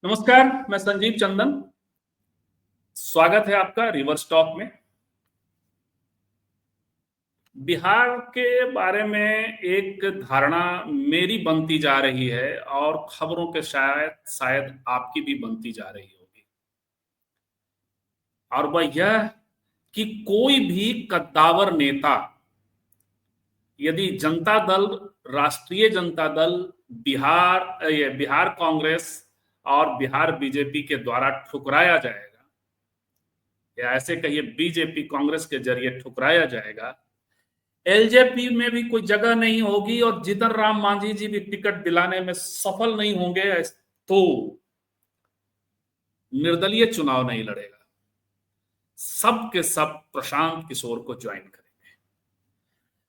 नमस्कार, मैं संजीव चंदन। स्वागत है आपका रिवर्स टॉक में। बिहार के बारे में एक धारणा मेरी बनती जा रही है और खबरों के शायद शायद आपकी भी बनती जा रही होगी, और वह यह कि कोई भी कद्दावर नेता यदि जनता दल, राष्ट्रीय जनता दल, बिहार कांग्रेस और बिहार बीजेपी के द्वारा ठुकराया जाएगा, या ऐसे कहिए बीजेपी कांग्रेस के जरिए ठुकराया जाएगा, एलजेपी में भी कोई जगह नहीं होगी और जीतन राम मांझी जी भी टिकट दिलाने में सफल नहीं होंगे, तो निर्दलीय चुनाव नहीं लड़ेगा, सब के सब प्रशांत किशोर को ज्वाइन करेंगे।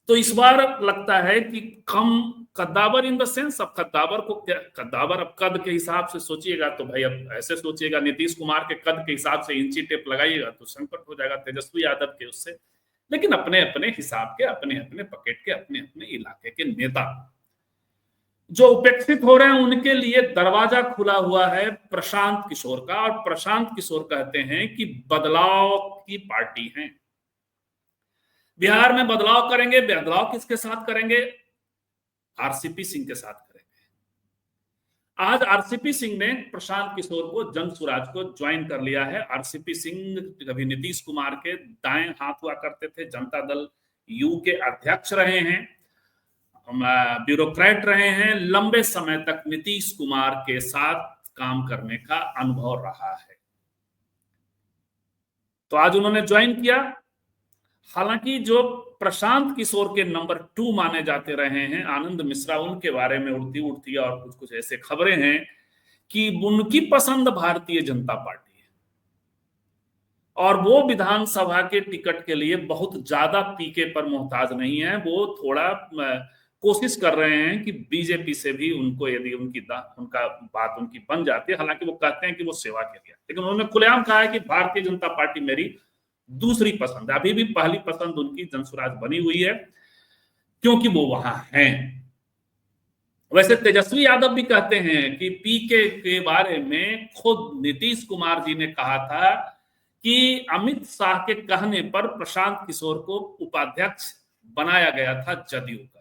तो इस बार लगता है कि कम कद्दावर इन द सेंस, अब कद्दावर को क्या, कद्दावर अब कद के हिसाब से सोचिएगा तो भाई अब ऐसे सोचिएगा, नीतीश कुमार के कद के हिसाब से इंची टेप लगाइएगा तो संकट हो जाएगा तेजस्वी यादव के उससे। लेकिन अपने अपने हिसाब के, अपने अपने पकेट के, अपने अपने इलाके के नेता जो उपेक्षित हो रहे हैं, उनके लिए दरवाजा खुला हुआ है प्रशांत किशोर का। और प्रशांत किशोर कहते हैं कि बदलाव की पार्टी है, बिहार में बदलाव करेंगे। बदलाव किसके साथ करेंगे? आरसीपी सिंह के साथ करेंगे। आज आरसीपी सिंह ने प्रशांत किशोर को, जन स्वराज को ज्वाइन कर लिया है। आरसीपी सिंह कभी नीतीश कुमार के दाएं हाथ हुआ करते थे, जनता दल यू के अध्यक्ष रहे हैं, ब्यूरोक्रेट रहे हैं, लंबे समय तक नीतीश कुमार के साथ काम करने का अनुभव रहा है। तो आज उन्होंने ज्वाइन किया। हालांकि जो प्रशांत किशोर के नंबर 2 माने जाते रहे हैं, आनंद मिश्रा, उनके बारे में उड़ती और कुछ कुछ ऐसे खबरें हैं कि उनकी पसंद भारतीय जनता पार्टी है और वो विधानसभा के टिकट के लिए बहुत ज्यादा पीके पर मोहताज नहीं है। वो थोड़ा कोशिश कर रहे हैं कि बीजेपी से भी उनको, यदि उनका बात उनकी बन जाती है, हालांकि वो कहते हैं कि वो सेवा के लिए, लेकिन उन्होंने खुलेआम कहा है कि भारतीय जनता पार्टी मेरी दूसरी पसंद है। अभी भी पहली पसंद उनकी जनसुराज बनी हुई है क्योंकि वो वहां हैं। वैसे तेजस्वी यादव भी कहते हैं कि पीके के बारे में खुद नीतीश कुमार जी ने कहा था कि अमित शाह के कहने पर प्रशांत किशोर को उपाध्यक्ष बनाया गया था जदयू का,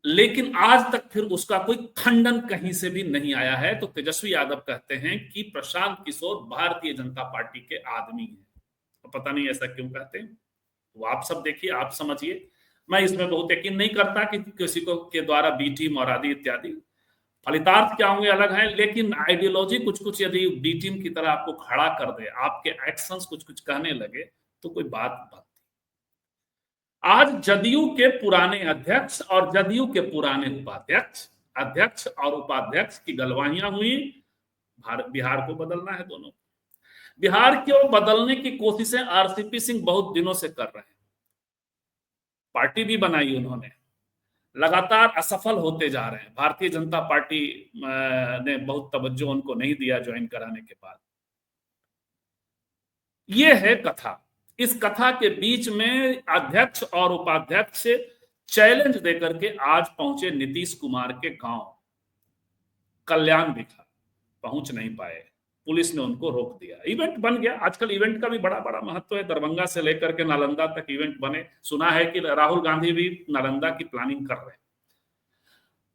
लेकिन आज तक फिर उसका कोई खंडन कहीं से भी नहीं आया है। तो तेजस्वी यादव कहते हैं कि प्रशांत किशोर भारतीय जनता पार्टी के आदमी हैं। तो पता नहीं ऐसा क्यों कहते हैं, वो आप सब देखिए, आप समझिए। मैं इसमें बहुत यकीन नहीं करता कि किसी को के द्वारा बी टीम और आदि इत्यादि, फलितार्थ क्या होंगे अलग है, लेकिन आइडियोलॉजी कुछ कुछ यदि बी टीम की तरह आपको खड़ा कर दे, आपके एक्शंस कुछ कुछ कहने लगे, तो कोई बात बनती। आज जदयू के पुराने अध्यक्ष और जदयू के पुराने उपाध्यक्ष, अध्यक्ष और उपाध्यक्ष की गलवाहियां हुई। बिहार को बदलना है दोनों। बिहार को बदलने की कोशिशें आरसीपी सिंह बहुत दिनों से कर रहे हैं, पार्टी भी बनाई उन्होंने, लगातार असफल होते जा रहे हैं। भारतीय जनता पार्टी ने बहुत तवज्जो उनको नहीं दिया ज्वाइन कराने के बाद। ये है कथा। इस कथा के बीच में अध्यक्ष और उपाध्यक्ष चैलेंज देकर के आज पहुंचे नीतीश कुमार के गांव कल्याण बिघा, पहुंच नहीं पाए, पुलिस ने उनको रोक दिया। इवेंट बन गया। आजकल इवेंट का भी बड़ा बड़ा महत्व है। दरभंगा से लेकर के नालंदा तक इवेंट बने। सुना है कि राहुल गांधी भी नालंदा की प्लानिंग कर रहे हैं।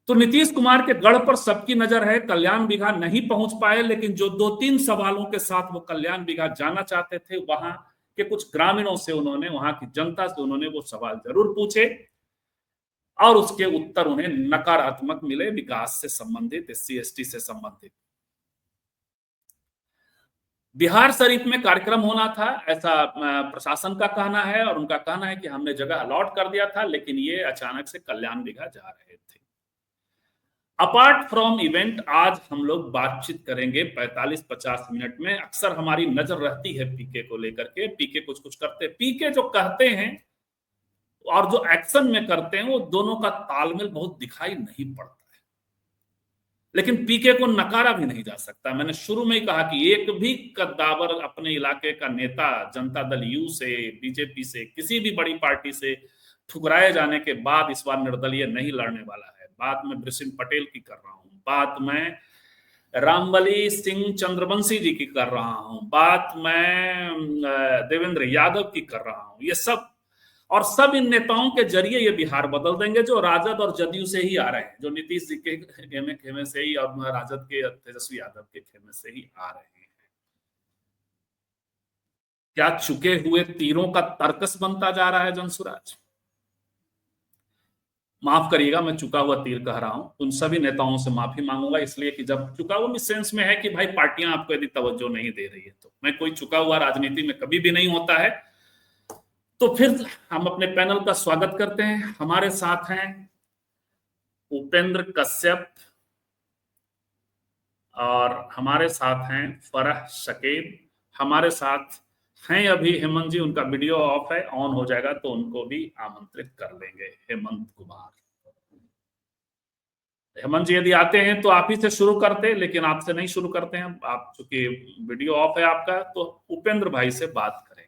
तो नीतीश कुमार के गढ़ पर सबकी नजर है। कल्याण बिघा नहीं पहुंच पाए, लेकिन जो 2-3 सवालों के साथ वो कल्याण बिघा जाना चाहते थे, वहां के कुछ ग्रामीणों से उन्होंने, वहां की जनता से उन्होंने वो सवाल जरूर पूछे और उसके उत्तर उन्हें नकारात्मक मिले, विकास से संबंधित, SC/ST से संबंधित। बिहार शरीफ में कार्यक्रम होना था, ऐसा प्रशासन का कहना है, और उनका कहना है कि हमने जगह अलॉट कर दिया था, लेकिन ये अचानक से कल्याण बिघा जा रहे थे। अपार्ट फ्रॉम इवेंट, आज हम लोग बातचीत करेंगे 45-50 मिनट में। अक्सर हमारी नजर रहती है पीके को लेकर के, पीके कुछ कुछ करते, पीके जो कहते हैं और जो एक्शन में करते हैं, वो दोनों का तालमेल बहुत दिखाई नहीं पड़ता है। लेकिन पीके को नकारा भी नहीं जा सकता। मैंने शुरू में ही कहा कि एक भी कद्दावर अपने इलाके का नेता जनता दल यू से, बीजेपी से, किसी भी बड़ी पार्टी से ठुकराए जाने के बाद इस बार निर्दलीय नहीं लड़ने वाला है। बात मैं बृषिन पटेल की कर रहा हूं, बात मैं रामबली सिंह चंद्रवंशी जी की कर रहा हूं, बात मैं देवेंद्र यादव की कर रहा हूं, ये सब और सब इन नेताओं के जरिए ये बिहार बदल देंगे जो राजद और जदयू से ही आ रहे हैं, जो नीतीश जी के खेमे से ही और राजद के तेजस्वी यादव के खेमे से ही आ रहे हैं। क्या चुके हुए तीरों का तर्कस बनता जा रहा है जनसुराज? माफ करिएगा, मैं चुका हुआ तीर कह रहा हूं, उन सभी नेताओं से माफी मांगूंगा, इसलिए कि जब चुका हुआ इस सेंस में है कि भाई पार्टियां आपको यदि तवज्जो नहीं दे रही है, तो मैं कोई चुका हुआ राजनीति में कभी भी नहीं होता है। तो फिर हम अपने पैनल का स्वागत करते हैं। हमारे साथ हैं उपेंद्र कश्यप और हमारे साथ हैं फरह शकीब, हमारे साथ हैं अभी हेमंत जी, उनका वीडियो ऑफ है, ऑन हो जाएगा तो उनको भी आमंत्रित कर लेंगे। हेमंत कुमार, हेमंत जी यदि आते हैं तो आप ही से शुरू करते, लेकिन आपसे नहीं शुरू करते हैं, आप चूंकि वीडियो ऑफ है आपका, तो उपेंद्र भाई से बात करेंगे।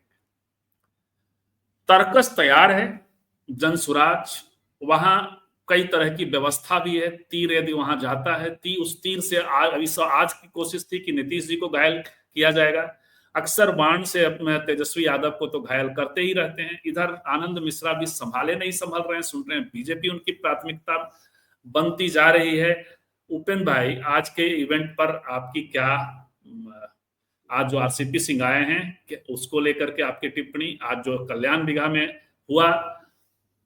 तर्कस तैयार है, जनसुराज वहां कई तरह की व्यवस्था भी है, तीर यदि वहां जाता है, उस तीर से आज की कोशिश थी कि नीतीश जी को घायल किया जाएगा, अक्सर बाण से अपने तेजस्वी यादव को तो घायल करते ही रहते हैं। इधर आनंद मिश्रा भी संभाले नहीं संभल रहे हैं, सुन रहे हैं बीजेपी उनकी प्राथमिकता बनती जा रही है। उपेंद्र भाई, आज के इवेंट पर आपकी क्या, आज जो आरसीपी सिंह आए हैं उसको लेकर के आपकी टिप्पणी, आज जो कल्याण बिघा में हुआ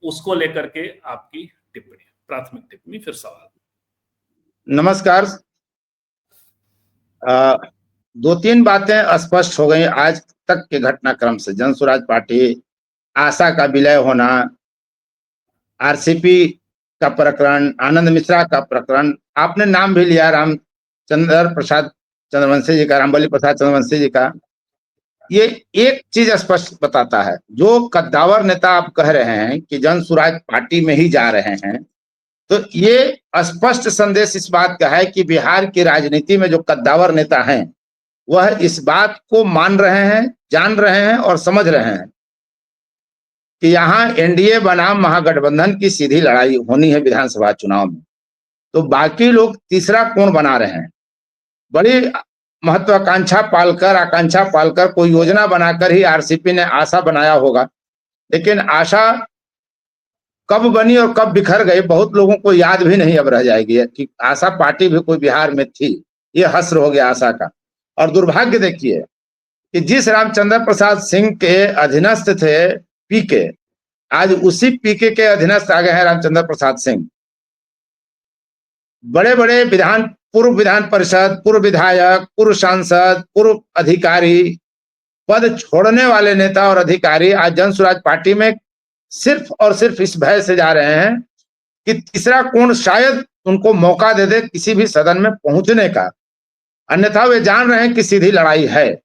उसको लेकर के आपकी टिप्पणी, प्राथमिक टिप्पणी, फिर सवाल। नमस्कार। दो तीन बातें स्पष्ट हो गई आज तक के घटनाक्रम से। जनसुराज पार्टी, आशा का विलय होना, आरसीपी का प्रकरण, आनंद मिश्रा का प्रकरण, आपने नाम भी लिया रामचंद्र प्रसाद चंद्रवंशी जी का, रामबली प्रसाद चंद्रवंशी जी का। ये एक चीज स्पष्ट बताता है, जो कद्दावर नेता आप कह रहे हैं कि जनसुराज पार्टी में ही जा रहे हैं, तो ये स्पष्ट संदेश इस बात का है कि बिहार की राजनीति में जो कद्दावर नेता हैं वह इस बात को मान रहे हैं, जान रहे हैं और समझ रहे हैं कि यहाँ एनडीए बनाम महागठबंधन की सीधी लड़ाई होनी है विधानसभा चुनाव में। तो बाकी लोग तीसरा कोण बना रहे हैं, बड़ी महत्वाकांक्षा पालकर, आकांक्षा पालकर कोई योजना बनाकर ही आरसीपी ने आशा बनाया होगा, लेकिन आशा कब बनी और कब बिखर गई बहुत लोगों को याद भी नहीं अब रह जाएगी कि आशा पार्टी भी कोई बिहार में थी। ये हस्र हो गया आशा का। और दुर्भाग्य देखिए कि जिस रामचंद्र प्रसाद सिंह के अधीनस्थ थे पीके, आज उसी पीके के अधीनस्थ आ गए हैं रामचंद्र प्रसाद सिंह। बड़े बड़े पूर्व विधान परिषद, पूर्व विधायक, पूर्व सांसद, पूर्व अधिकारी, पद छोड़ने वाले नेता और अधिकारी आज जनसुराज पार्टी में सिर्फ और सिर्फ इस भय से जा रहे हैं कि तीसरा कोण शायद उनको मौका दे दे किसी भी सदन में पहुंचने का, अन्यथा वे जान रहे हैं कि सीधी लड़ाई है।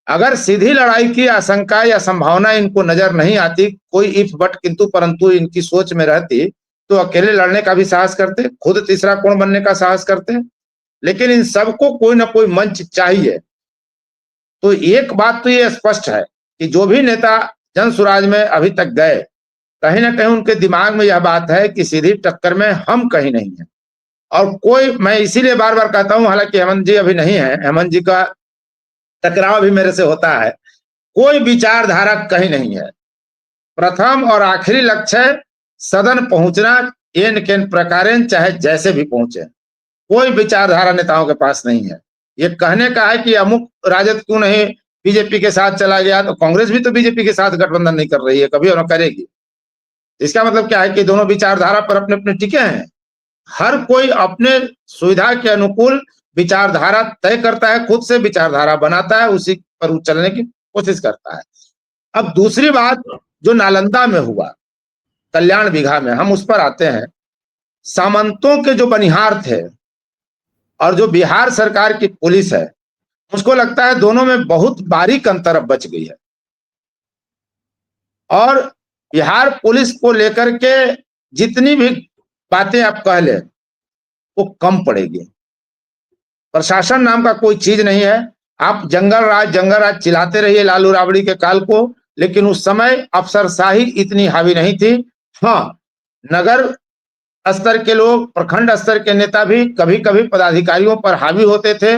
अगर सीधी लड़ाई की आशंका या संभावना इनको नजर नहीं आती, कोई इफ बट किंतु परंतु इनकी सोच में रहती, तो अकेले लड़ने का भी साहस करते, खुद तीसरा कोण बनने का साहस करते। लेकिन इन सबको कोई ना कोई मंच चाहिए। तो एक बात तो ये स्पष्ट है कि जो भी नेता जनसुराज में अभी तक गए, कहीं ना कहीं उनके दिमाग में यह बात है कि सीधी टक्कर में हम कहीं नहीं है। और कोई, मैं इसीलिए बार बार कहता हूं, हालांकि हेमंत जी अभी नहीं है, हेमंत जी का टकराव भी मेरे से होता है, कोई विचारधारा कहीं नहीं है। प्रथम और आखिरी लक्ष्य सदन पहुंचना, एन केन प्रकारेण, चाहे जैसे भी पहुंचे। कोई विचारधारा नेताओं के पास नहीं है। ये कहने का है कि अमुक राजद क्यों नहीं बीजेपी के साथ चला गया, तो कांग्रेस भी तो बीजेपी के साथ गठबंधन नहीं कर रही है, कभी और न करेगी। इसका मतलब क्या है कि दोनों विचारधारा पर अपने अपने टिके हैं। हर कोई अपने सुविधा के अनुकूल विचारधारा तय करता है, खुद से विचारधारा बनाता है, उसी पर चलने की कोशिश करता है। अब दूसरी बात जो नालंदा में हुआ, कल्याण बिघा में, हम उस पर आते हैं। सामंतों के जो बनिहार थे और जो बिहार सरकार की पुलिस है, मुझको लगता है दोनों में बहुत बारीक अंतर अब बच गई है। और बिहार पुलिस को लेकर के जितनी भी बातें आप कह ले वो कम पड़ेगी। प्रशासन नाम का कोई चीज नहीं है। आप जंगल राज चिल्लाते रहिए लालू राबड़ी के काल को, लेकिन उस समय अफसरशाही इतनी हावी नहीं थी। हाँ, नगर स्तर के लोग, प्रखंड स्तर के नेता भी कभी कभी पदाधिकारियों पर हावी होते थे,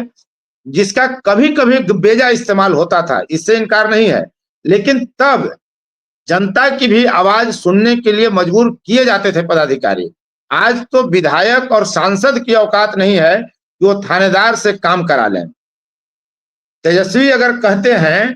जिसका कभी कभी बेजा इस्तेमाल होता था, इससे इनकार नहीं है। लेकिन तब जनता की भी आवाज सुनने के लिए मजबूर किए जाते थे पदाधिकारी। आज तो विधायक और सांसद की औकात नहीं है कि वो थानेदार से काम करा लें। तेजस्वी अगर कहते हैं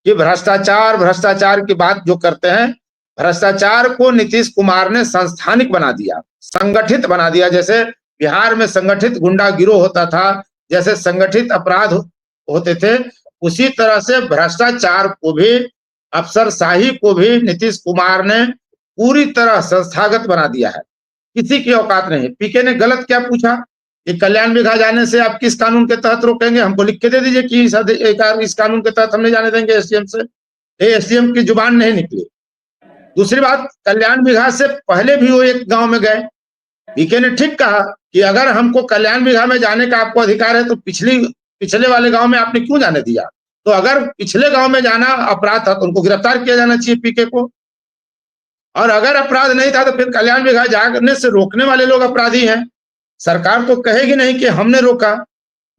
कि भ्रष्टाचार भ्रष्टाचार की बात जो करते हैं, भ्रष्टाचार को नीतीश कुमार ने संस्थानिक बना दिया, संगठित बना दिया। जैसे बिहार में संगठित गुंडा गिरोह होता था, जैसे संगठित अपराध होते थे, उसी तरह से भ्रष्टाचार को भी, अफसरशाही को भी नीतीश कुमार ने पूरी तरह संस्थागत बना दिया है। किसी की औकात नहीं। पीके ने गलत क्या पूछा कि कल्याण बिघा जाने से आप किस कानून के तहत रोकेंगे, हमको लिख के दे दीजिए कि इस कानून के तहत हम नहीं जाने देंगे एसडीएम से। एसडीएम की जुबान नहीं निकली। दूसरी बात, कल्याण बिघा से पहले भी वो एक गांव में गए, पीके ने ठीक कहा कि अगर हमको कल्याण बिघा में जाने का आपको अधिकार है तो पिछले वाले गांव में आपने क्यों जाने दिया। तो अगर पिछले गांव में जाना अपराध था तो उनको गिरफ्तार किया जाना चाहिए पीके को, और अगर अपराध नहीं था तो फिर कल्याण बिघा जाने से रोकने वाले लोग अपराधी हैं। सरकार तो कहेगी नहीं कि हमने रोका।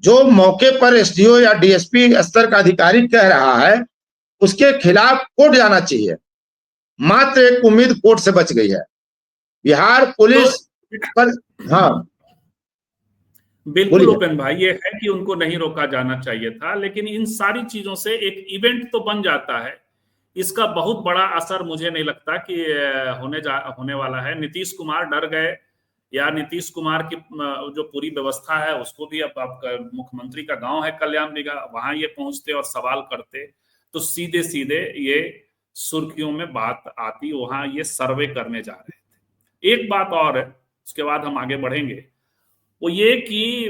जो मौके पर एसडीओ या डीएसपी स्तर का अधिकारी कह रहा है उसके खिलाफ कोर्ट जाना चाहिए। मात्र एक उम्मीद कोर्ट से बच गई है, बिहार पुलिस पर। हाँ बिल्कुल उपेंद्र भाई, ये है कि उनको नहीं रोका जाना चाहिए था, लेकिन इन सारी चीजों से एक इवेंट तो बन जाता है। इसका बहुत बड़ा असर मुझे नहीं लगता कि होने वाला है। नीतीश कुमार डर गए, या नीतीश कुमार की जो पूरी व्यवस्था है उसको भी, अब आपका मुख्यमंत्री का गांव है कल्याण बिघा, वहां ये पहुंचते और सवाल करते तो सीधे सीधे ये सुर्खियों में बात आती। वहां ये सर्वे करने जा रहे थे। एक बात और है, उसके बाद हम आगे बढ़ेंगे, वो ये कि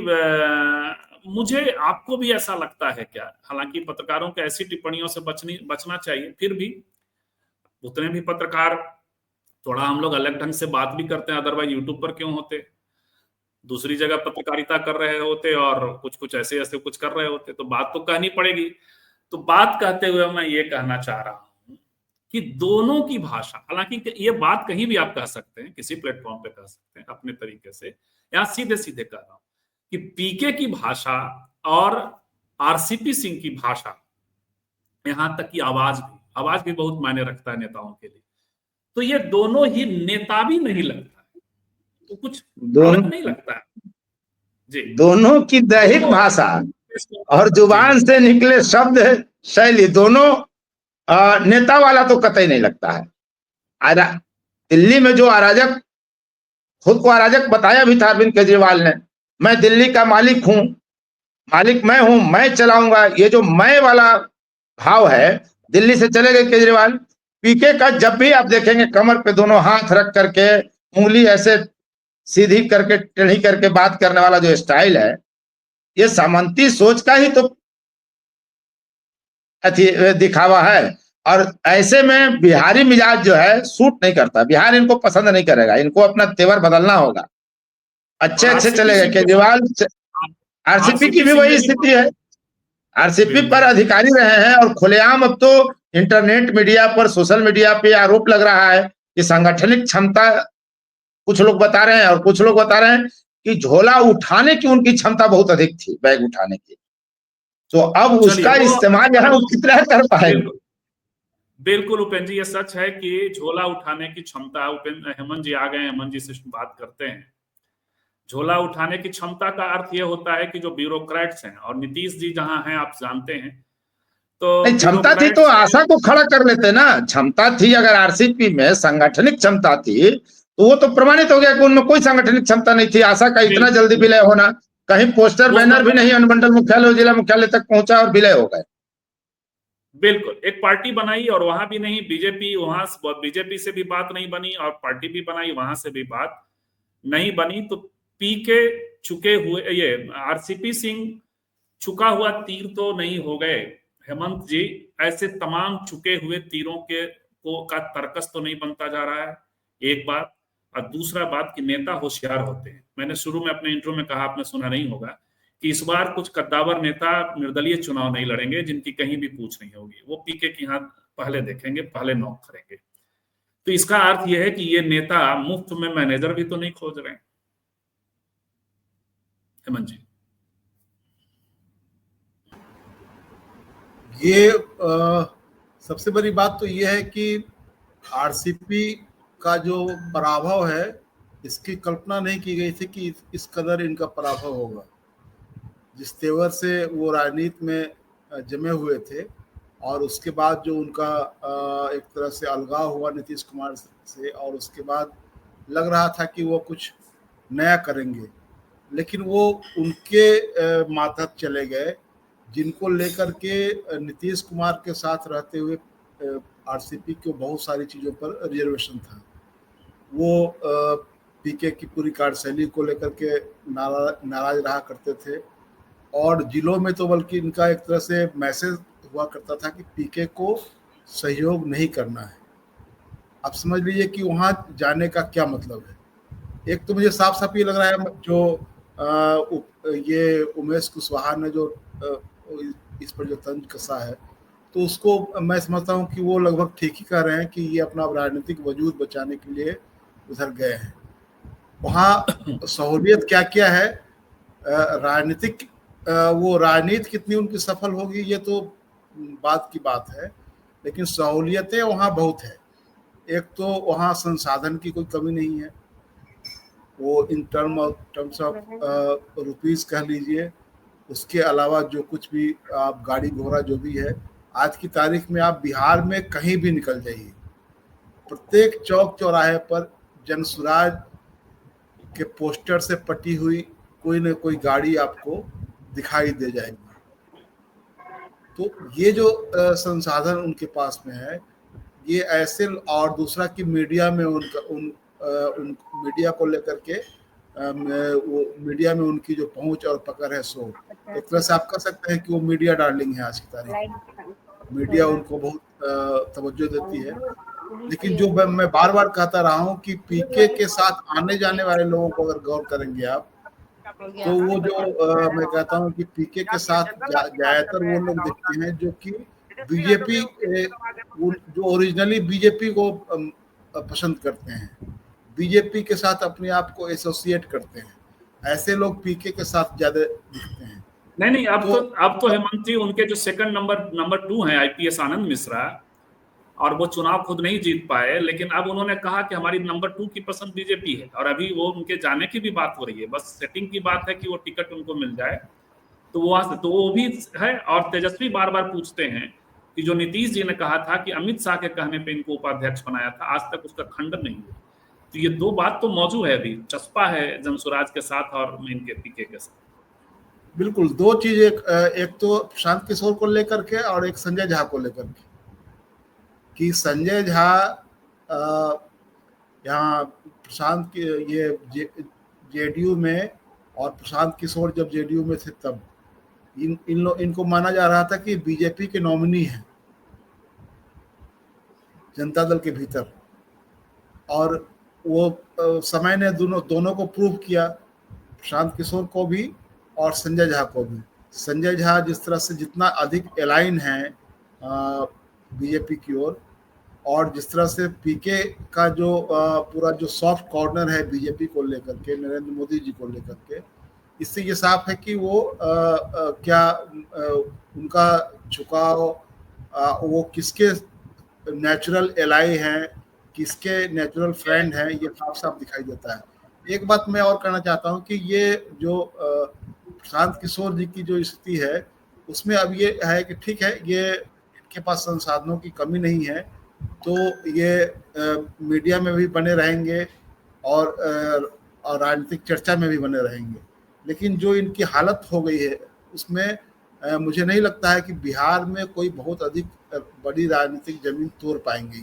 मुझे, आपको भी ऐसा लगता है क्या, हालांकि पत्रकारों को ऐसी टिप्पणियों से बचना चाहिए, फिर भी उतने भी पत्रकार थोड़ा हम लोग अलग ढंग से बात भी करते हैं, अदरवाइज यूट्यूब पर क्यों होते, दूसरी जगह पत्रकारिता कर रहे होते और कुछ कुछ ऐसे ऐसे कुछ कर रहे होते, तो बात तो कहनी पड़ेगी। तो बात कहते हुए मैं ये कहना चाह रहा हूं कि दोनों की भाषा, हालांकि ये बात कहीं भी आप कह सकते हैं, किसी प्लेटफॉर्म पे कह सकते हैं अपने तरीके से, यहां सीधे सीधे कह रहा हूं कि पीके की भाषा और आरसीपी सिंह की भाषा, यहां तक की आवाज भी बहुत मायने रखता है नेताओं के लिए। तो ये दोनों ही नेता भी नहीं लगता है, तो कुछ अलग नहीं लगता है जी। दोनों की दैहिक भाषा और जुबान से निकले शब्द शैली दोनों नेता वाला तो कतई नहीं लगता है। दिल्ली में जो अराजक, खुद को अराजक बताया भी था अरविंद केजरीवाल ने, मैं दिल्ली का मालिक हूं, मालिक मैं हूं, मैं चलाऊंगा, ये जो मैं वाला भाव है, दिल्ली से चले गए केजरीवाल। पीके का जब भी आप देखेंगे कमर पे दोनों हाथ रख करके, उंगली ऐसे सीधी करके टेढ़ी करके बात करने वाला जो स्टाइल है, ये सामंती सोच का ही तो दिखावा है। और ऐसे में बिहारी मिजाज जो है सूट नहीं करता, बिहार इनको पसंद नहीं करेगा, इनको अपना तेवर बदलना होगा। अच्छे अच्छे चले गए केजरीवाल, आरसीपी की भी वही स्थिति है। आरसीपी पर अधिकारी रहे हैं और खुलेआम अब तो इंटरनेट मीडिया पर, सोशल मीडिया पे आरोप लग रहा है कि सांगठनिक क्षमता, कुछ लोग बता रहे हैं और कुछ लोग बता रहे हैं कि झोला उठाने की उनकी क्षमता बहुत अधिक थी, बैग उठाने की। तो अब उसका इस्तेमाल यहाँ कितना कर पाएंगे। बिल्कुल उपेंद्र जी, ये सच है कि झोला उठाने की क्षमता, उपेंद्र हेमंत जी आ गए, हेमंत जी से बात करते हैं। झोला उठाने की क्षमता का अर्थ ये होता है कि जो ब्यूरोक्रेट्स हैं, और नीतीश जी जहां हैं आप जानते हैं, तो नहीं, क्षमता थी तो आशा को खड़ा कर लेते ना। क्षमता थी, अगर आरसीपी में सांगठनिक क्षमता थी तो वो तो प्रमाणित हो गया कि उनमें कोई सांगठनिक क्षमता नहीं थी। आशा का इतना जल्दी विलय होना, कहीं पोस्टर बैनर भी नहीं अनुमंडल मुख्यालय जिला मुख्यालय तक पहुंचा और विलय हो गए। बिल्कुल, एक पार्टी बनाई और वहां भी नहीं, बीजेपी, वहां बीजेपी से भी बात नहीं बनी, और पार्टी भी बनाई, वहां से भी बात नहीं बनी। तो पीके चुके हुए, ये आरसीपी सिंह चुका हुआ तीर तो नहीं हो गए हेमंत जी। ऐसे तमाम चुके हुए तीरों के का तर्कस तो नहीं बनता जा रहा है, एक बात। और दूसरा बात कि नेता होशियार होते हैं। मैंने शुरू में अपने इंट्रो में कहा, आपने सुना नहीं होगा, कि इस बार कुछ कद्दावर नेता निर्दलीय चुनाव नहीं लड़ेंगे जिनकी कहीं भी पूछ नहीं होगी। वो पीके की हाथ पहले देखेंगे, पहले नॉक करेंगे। तो इसका अर्थ यह है कि ये नेता मुफ्त में मैनेजर भी तो नहीं खोज रहे हैं। हेमंत जी, ये सबसे बड़ी बात तो ये है कि आरसीपी का जो पराभव है, इसकी कल्पना नहीं की गई थी कि इस कदर इनका पराभव होगा। जिस तेवर से वो राजनीति में जमे हुए थे और उसके बाद जो उनका एक तरह से अलगाव हुआ नीतीश कुमार से, और उसके बाद लग रहा था कि वो कुछ नया करेंगे, लेकिन वो उनके मातहत चले गए जिनको लेकर के नीतीश कुमार के साथ रहते हुए आरसीपी को बहुत सारी चीज़ों पर रिजर्वेशन था। वो पीके की पूरी कार्यशैली को लेकर के नाराज रहा करते थे, और जिलों में तो बल्कि इनका एक तरह से मैसेज हुआ करता था कि पीके को सहयोग नहीं करना है। अब समझ लीजिए कि वहाँ जाने का क्या मतलब है। एक तो मुझे साफ साफ ये लग रहा है जो ये उमेश कुशवाहा ने जो इस पर जो तंज कसा है, तो उसको मैं समझता हूँ कि वो लगभग ठीक ही कह रहे हैं कि ये अपना राजनीतिक वजूद बचाने के लिए उधर गए हैं। वहाँ सहूलियत क्या क्या है, राजनीतिक वो राजनीति कितनी उनकी सफल होगी ये तो बात की बात है, लेकिन सहूलियतें वहाँ बहुत है। एक तो वहाँ संसाधन की कोई कमी नहीं है, वो इन टर्म्स ऑफ रुपीस कह लीजिए, उसके अलावा जो कुछ भी आप गाड़ी घोड़ा जो भी है, आज की तारीख में आप बिहार में कहीं भी निकल जाइए, प्रत्येक चौक चौराहे पर जनसुराज के पोस्टर से पटी हुई कोई न कोई गाड़ी आपको दिखाई दे जाएगी। तो ये जो संसाधन उनके पास में है, ये ऐसे, और दूसरा कि मीडिया में उन मीडिया को लेकर के वो मीडिया में उनकी जो पहुंच और पकड़ है, सो एक तरह से आप कह सकते हैं कि वो मीडिया डार्लिंग है आज की तारीख में। मीडिया उनको बहुत तवज्जो देती है। लेकिन जो मैं बार बार कहता रहा हूँ कि पीके के साथ आने जाने वाले लोगों को अगर गौर करेंगे आप, तो वो जो मैं कहता हूँ कि पीके के साथ ज्यादातर वो लोग दिखते हैं जो कि बीजेपी जो ओरिजिनली बीजेपी को पसंद करते हैं, बीजेपी के साथ अपने आप को एसोसिएट करते हैं, ऐसे लोग पीके के साथ ज्यादा दिखते हैं। नहीं, अब तो हेमंत जी, उनके जो सेकंड नंबर 2 हैं आईपीएस आनंद मिश्रा, और वो चुनाव खुद नहीं जीत पाए, लेकिन अब उन्होंने कहा कि हमारी नंबर 2 की पसंद बीजेपी है, और अभी वो उनके जाने की भी बात हो रही है। बस सेटिंग की बात है कि वो टिकट उनको मिल जाए तो वहां से, तो वो भी है। और तेजस्वी बार बार पूछते हैं कि जो नीतीश जी ने कहा था कि अमित शाह के कहने पे इनको उपाध्यक्ष बनाया था, आज तक उसका खंडन नहीं हुआ। तो ये दो बात तो मौजूद है, अभी चस्पा है जनसुराज के साथ और इनके पीके के साथ। बिल्कुल, दो चीज, एक तो प्रशांत किशोर को लेकर के और एक संजय झा को लेकर के, कि संजय झा यहाँ प्रशांत की ये जेडीयू में, और प्रशांत किशोर जब जेडीयू में थे तब इनको माना जा रहा था कि बीजेपी के नॉमिनी हैं जनता दल के भीतर, और वो समय ने दोनों को प्रूव किया, प्रशांत किशोर को भी और संजय झा को भी। संजय झा जिस तरह से जितना अधिक एलाइन है बीजेपी की ओर, और जिस तरह से पीके का जो पूरा जो सॉफ्ट कॉर्नर है बीजेपी को लेकर के, नरेंद्र मोदी जी को लेकर के, इससे ये साफ है कि वो क्या उनका झुकाव वो किसके नेचुरल एलाई हैं, किसके नेचुरल फ्रेंड हैं, ये साफ साफ दिखाई देता है। एक बात मैं और कहना चाहता हूँ कि ये जो प्रशांत किशोर जी की जो स्थिति है, उसमें अब ये है कि ठीक है, ये इनके पास संसाधनों की कमी नहीं है, तो ये मीडिया में भी बने रहेंगे और राजनीतिक चर्चा में भी बने रहेंगे, लेकिन जो इनकी हालत हो गई है उसमें मुझे नहीं लगता है कि बिहार में कोई बहुत अधिक बड़ी राजनीतिक जमीन तोड़ पाएंगे।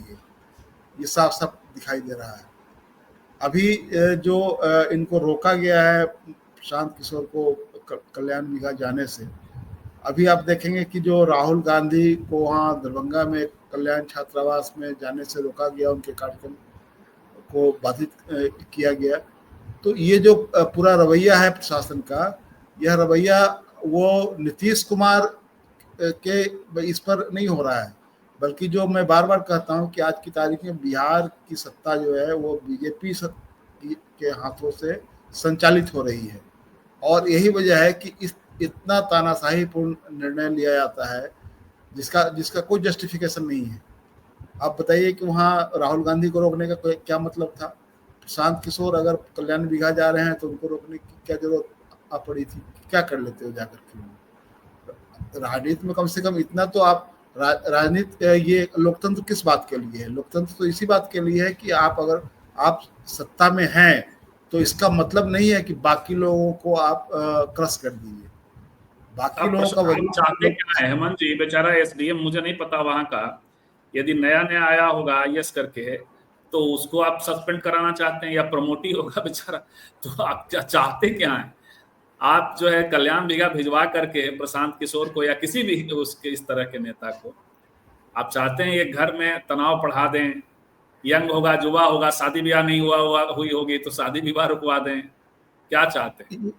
ये साफ साफ दिखाई दे रहा है। अभी जो इनको रोका गया है प्रशांत किशोर को कल्याण मिगा जाने से, अभी आप देखेंगे कि जो राहुल गांधी को वहाँ दरभंगा में कल्याण छात्रावास में जाने से रोका गया, उनके कार्यक्रम को बाधित किया गया, तो ये जो पूरा रवैया है प्रशासन का, यह रवैया वो नीतीश कुमार के इस पर नहीं हो रहा है, बल्कि जो मैं बार बार कहता हूं कि आज की तारीख में बिहार की सत्ता जो है वो बीजेपी के हाथों से संचालित हो रही है, और यही वजह है कि इस इतना तानाशाहीपूर्ण निर्णय लिया जाता है जिसका कोई जस्टिफिकेशन नहीं है। आप बताइए कि वहाँ राहुल गांधी को रोकने का क्या मतलब था? प्रशांत किशोर अगर कल्याण बिघा जा रहे हैं तो उनको रोकने की क्या जरूरत आ पड़ी थी? क्या कर लेते हो जाकर के? राजनीति में कम से कम इतना तो आप राजनीति, ये लोकतंत्र किस बात के लिए है? लोकतंत्र तो इसी बात के लिए है कि अगर आप सत्ता में हैं तो इसका मतलब नहीं है कि बाकी लोगों को आप क्रश कर दीजिए। बाकी लोगों का चाहते क्या है हेमंत जी? बेचारा एसडीएम, मुझे नहीं पता वहां का, यदि नया नया आया होगा यस करके, तो उसको आप सस्पेंड कराना चाहते हैं या प्रमोट ही होगा बेचारा, तो आप चाहते क्या हैं? आप जो है कल्याण बिघा भिजवा करके प्रशांत किशोर को या किसी भी उसके इस तरह के नेता को आप चाहते हैं एक घर में तनाव बढ़ा दें, यंग होगा, युवा होगा, शादी ब्याह नहीं हुई होगी तो शादी विवाह रुकवा दें, क्या चाहते हैं?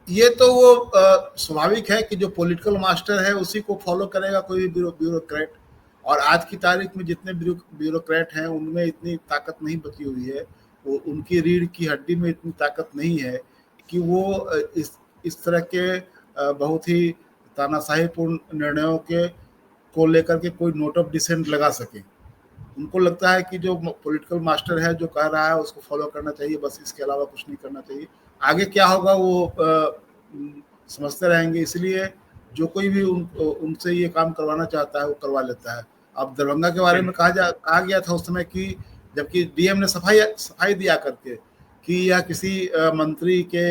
ये तो वो स्वाभाविक है कि जो पॉलिटिकल मास्टर है उसी को फॉलो करेगा कोई भी ब्यूरोक्रेट, और आज की तारीख में जितने ब्यूरोक्रेट हैं उनमें इतनी ताकत नहीं बची हुई है, वो उनकी रीढ़ की हड्डी में इतनी ताकत नहीं है कि वो इस तरह के बहुत ही तानाशाहीपूर्ण निर्णयों को लेकर के कोई नोट ऑफ डिसेंट लगा सके। उनको लगता है कि जो पॉलिटिकल मास्टर है जो कह रहा है उसको फॉलो करना चाहिए, बस इसके अलावा कुछ नहीं करना चाहिए। आगे क्या होगा वो समझते रहेंगे, इसलिए जो कोई भी उनसे ये काम करवाना चाहता है वो करवा लेता है। अब दरभंगा के बारे में कहा गया था उस समय कि जबकि डीएम ने सफाई दिया करके कि यह किसी मंत्री के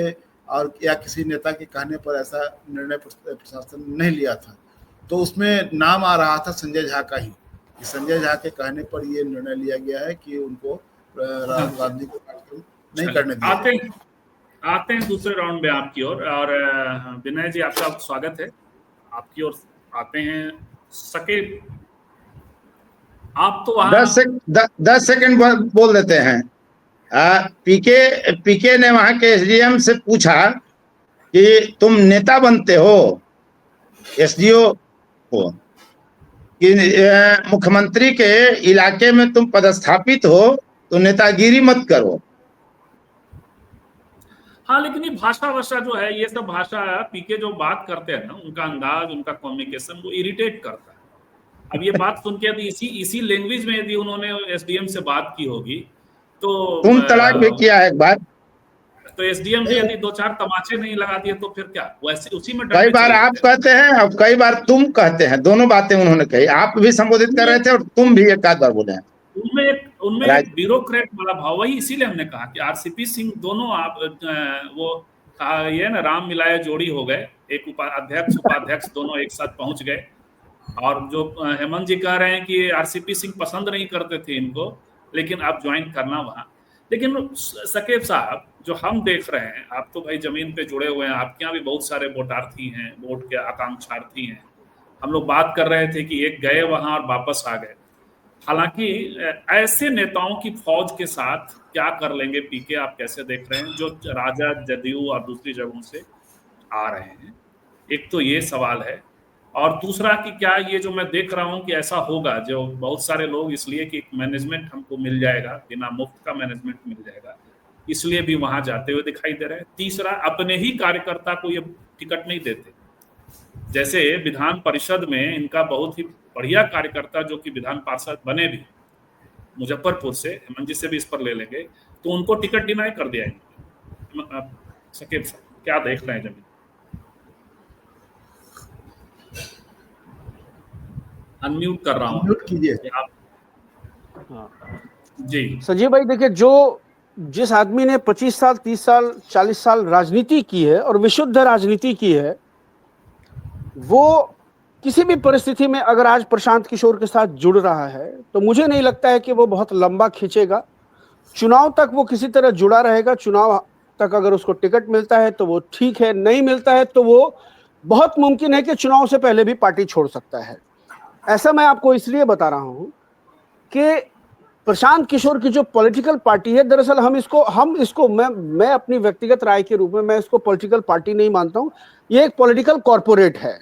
और या किसी नेता के कहने पर ऐसा निर्णय प्रशासन ने नहीं लिया था, तो उसमें नाम आ रहा था संजय झा का ही, कि संजय झा के कहने पर ये निर्णय लिया गया है कि उनको राहुल गांधी को नहीं करने दिया। आते हैं दूसरे राउंड में आपकी ओर, और विनय जी आपका स्वागत है। आपकी ओर आते हैं सकेत, आप तो 10 सेकंड बोल देते हैं। पीके ने वहां के एसडीएम से पूछा कि तुम नेता बनते हो, एसडीओ हो, कि मुख्यमंत्री के इलाके में तुम पदस्थापित हो तो नेतागिरी मत करो। हाँ, लेकिन ये भाषा जो है, ये सब भाषा पीके जो बात करते हैं ना, उनका अंदाज, उनका कम्युनिकेशन वो इरिटेट करता है। अब ये बात सुन के यदि इसी लैंग्वेज में यदि उन्होंने एसडीएम से बात की होगी तो तुम तलाक भी किया है एक बार, तो एसडीएम ने यदि 2-4 तमाचे नहीं लगा दिए तो फिर क्या? वैसे उसी में कई बार आप कहते हैं और कई बार तुम कहते हैं, दोनों बातें उन्होंने कही। आप भी संबोधित कर रहे थे और तुम भी एक आध बार बोले हैं। उनमें एक ब्यूरोक्रेट वाला भाव, वही इसीलिए हमने कहा कि आरसीपी सिंह दोनों आप वो कहा ये ना राम मिलाए जोड़ी हो गए, एक अध्यक्ष उपाध्यक्ष दोनों एक साथ पहुंच गए। और जो हेमंत जी कह रहे हैं कि आरसीपी सिंह पसंद नहीं करते थे इनको, लेकिन आप ज्वाइन करना वहां। लेकिन सकेत साहब, जो हम देख रहे हैं, आप तो भाई जमीन पे जुड़े हुए हैं, आपके यहाँ भी बहुत सारे वोटार्थी हैं, वोट के आकांक्षार्थी हैं। हम लोग बात कर रहे थे कि एक गए वहां और वापस आ गए। हालांकि ऐसे नेताओं की फौज के साथ क्या कर लेंगे पीके, आप कैसे देख रहे हैं, जो राजद, जदयू और दूसरी जगहों से आ रहे हैं? एक तो ये सवाल है, और दूसरा कि क्या ये जो मैं देख रहा हूं कि ऐसा होगा, जो बहुत सारे लोग इसलिए कि मैनेजमेंट हमको मिल जाएगा, बिना मुफ्त का मैनेजमेंट मिल जाएगा, इसलिए भी वहां जाते हुए दिखाई दे रहे हैं। तीसरा, अपने ही कार्यकर्ता को ये टिकट नहीं देते। जैसे विधान परिषद में इनका बहुत ही बढ़िया कार्यकर्ता जो कि विधान पार्षद बने भी मुजफ्फरपुर से, हेमंत जी से भी इस पर ले लेंगे, तो उनको टिकट डिनाई कर दिया। सकेत साहब क्या देख रहे हैं? जमीन अनम्यूट कर रहा हूँ, म्यूट कीजिए आप। जी संजीव भाई, देखिए, जो जिस आदमी ने 25 साल 30 साल 40 साल राजनीति की है और विशुद्ध राजनीति की है, वो किसी भी परिस्थिति में अगर आज प्रशांत किशोर के साथ जुड़ रहा है तो मुझे नहीं लगता है कि वो बहुत लंबा खींचेगा। चुनाव तक वो किसी तरह जुड़ा रहेगा। चुनाव तक अगर उसको टिकट मिलता है तो वो ठीक है, नहीं मिलता है तो वो बहुत मुमकिन है कि चुनाव से पहले भी पार्टी छोड़ सकता है। ऐसा मैं आपको इसलिए बता रहा हूं कि प्रशांत किशोर की जो पॉलिटिकल पार्टी है, दरअसल हम इसको मैं अपनी व्यक्तिगत राय के रूप में मैं इसको पॉलिटिकल पार्टी नहीं मानता हूं। ये एक पॉलिटिकल कॉर्पोरेट है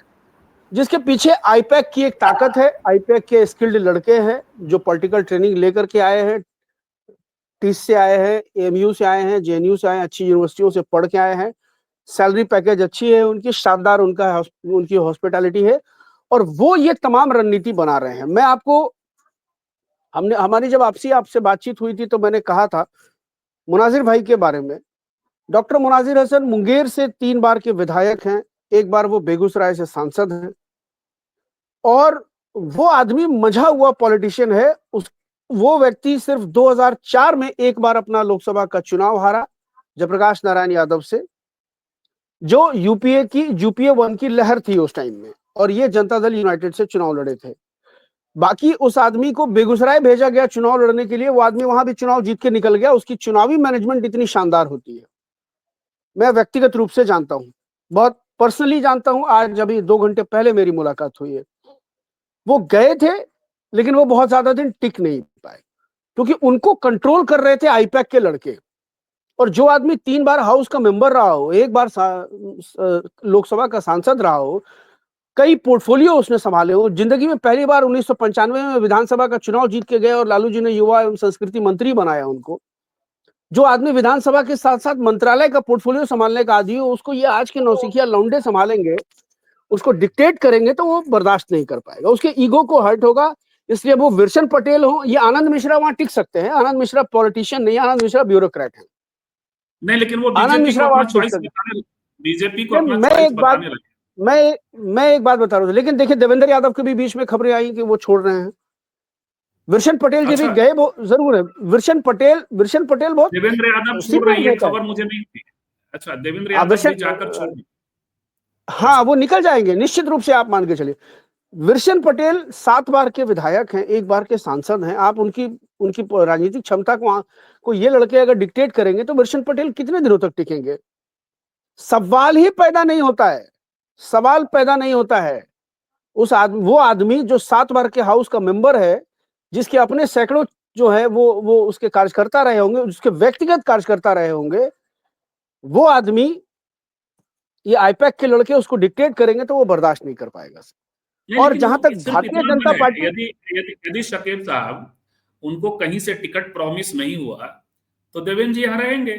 जिसके पीछे आईपैक की एक ताकत है। आईपैक के स्किल्ड लड़के हैं जो पॉलिटिकल ट्रेनिंग लेकर के आए हैं, टीस से आए हैं, एएमयू से आए हैं, जेएनयू से आए हैं, अच्छी यूनिवर्सिटियों से पढ़ के आए हैं। सैलरी पैकेज अच्छी है उनकी, शानदार उनकी हॉस्पिटैलिटी है, और वो ये तमाम रणनीति बना रहे हैं। मैं आपको, हमारी जब आपसे बातचीत हुई थी तो मैंने कहा था मुनाजिर भाई के बारे में। डॉक्टर मुनाजिर हसन मुंगेर से 3 बार के विधायक हैं, एक बार वो बेगूसराय से सांसद हैं, और वो आदमी मंझा हुआ पॉलिटिशियन है। वो व्यक्ति सिर्फ 2004 में एक बार अपना लोकसभा का चुनाव हारा जयप्रकाश नारायण यादव से, जो यूपीए 1 की लहर थी उस टाइम में, और ये जनता दल यूनाइटेड से चुनाव लड़े थे। बाकी उस आदमी को बेगूसराय भेजा गया चुनाव लड़ने के लिए, वो आदमी वहां भी चुनाव जीत के निकल गया। उसकी चुनावी मैनेजमेंट इतनी शानदार होती है, मैं व्यक्तिगत रूप से जानता हूं, बहुत पर्सनली जानता हूं। आज अभी 2 घंटे पहले मेरी मुलाकात हुई है। वो गए थे लेकिन वो बहुत ज्यादा दिन टिक नहीं पाए, क्योंकि उनको कंट्रोल कर रहे थे आईपैक के लड़के। और जो आदमी 3 बार हाउस का मेंबर रहा हो, एक बार लोकसभा का सांसद रहा हो, कई पोर्टफोलियो उसने संभाले हो, जिंदगी में पहली बार 1995 में विधानसभा का चुनाव जीत के गए और लालू जी ने युवा एवं संस्कृति मंत्री बनाया उनको। जो आदमी विधानसभा के साथ साथ मंत्रालय का पोर्टफोलियो संभालने का आदि हो, उसको ये आज के नौसिखिया लौंडे संभालेंगे, उसको डिक्टेट करेंगे तो वो बर्दाश्त नहीं कर पाएगा, उसके ईगो को हर्ट होगा। इसलिए वो विरसन पटेल हो, ये आनंद मिश्रा वहां टिक सकते हैं। आनंद मिश्रा पॉलिटिशियन नहीं, आनंद मिश्रा ब्यूरोक्रेट है। नहीं, लेकिन वो आनंद बीजेपी को मिश्रा अपना वहां टिक चॉइस सकते बताने, बीजेपी को हैं। अपना चॉइस बताने लगे। मैं एक बात बता रहा हूँ, लेकिन देखिए देवेंद्र यादव के भी बीच में खबरें आई कि वो छोड़ रहे हैं। विरसन पटेल जी भी अच्छा, गए, वो जरूर है। विरसन पटेल बहुत देवेंद्र यादव छोड़ रहे सीनियर हैं, ये नेता खबर है। मुझे नहीं थी। अच्छा, देवेंद्र यादव भी जाकर छोड़ रहे हैं। हाँ, अच्छा, वो निकल जाएंगे निश्चित रूप से, आप मान के चलिए। विरसन पटेल 7 बार के विधायक हैं, 1 बार के सांसद हैं। आप उनकी उनकी राजनीतिक क्षमता को ये लड़के अगर डिक्टेट करेंगे तो विरसन पटेल कितने दिनों तक टिकेंगे? सवाल ही पैदा नहीं होता है, सवाल पैदा नहीं होता है। वो आदमी जो 7 बार के हाउस का मेंबर है, जिसके अपने सैकड़ों जो है वो उसके कार्यकर्ता रहे होंगे, उसके व्यक्तिगत कार्यकर्ता रहे होंगे, वो आदमी ये आईपैक के लड़के उसको डिक्टेट करेंगे तो वो बर्दाश्त नहीं कर पाएगा। नहीं, और लेकिन जहां वो तक सिर्फ भारतीय इतना जनता है, पार्टी, यदि यदि यदि शकील साहब उनको कहीं से टिकट प्रॉमिस नहीं हुआ तो देवेंद्र जी यहाँ रहेंगे।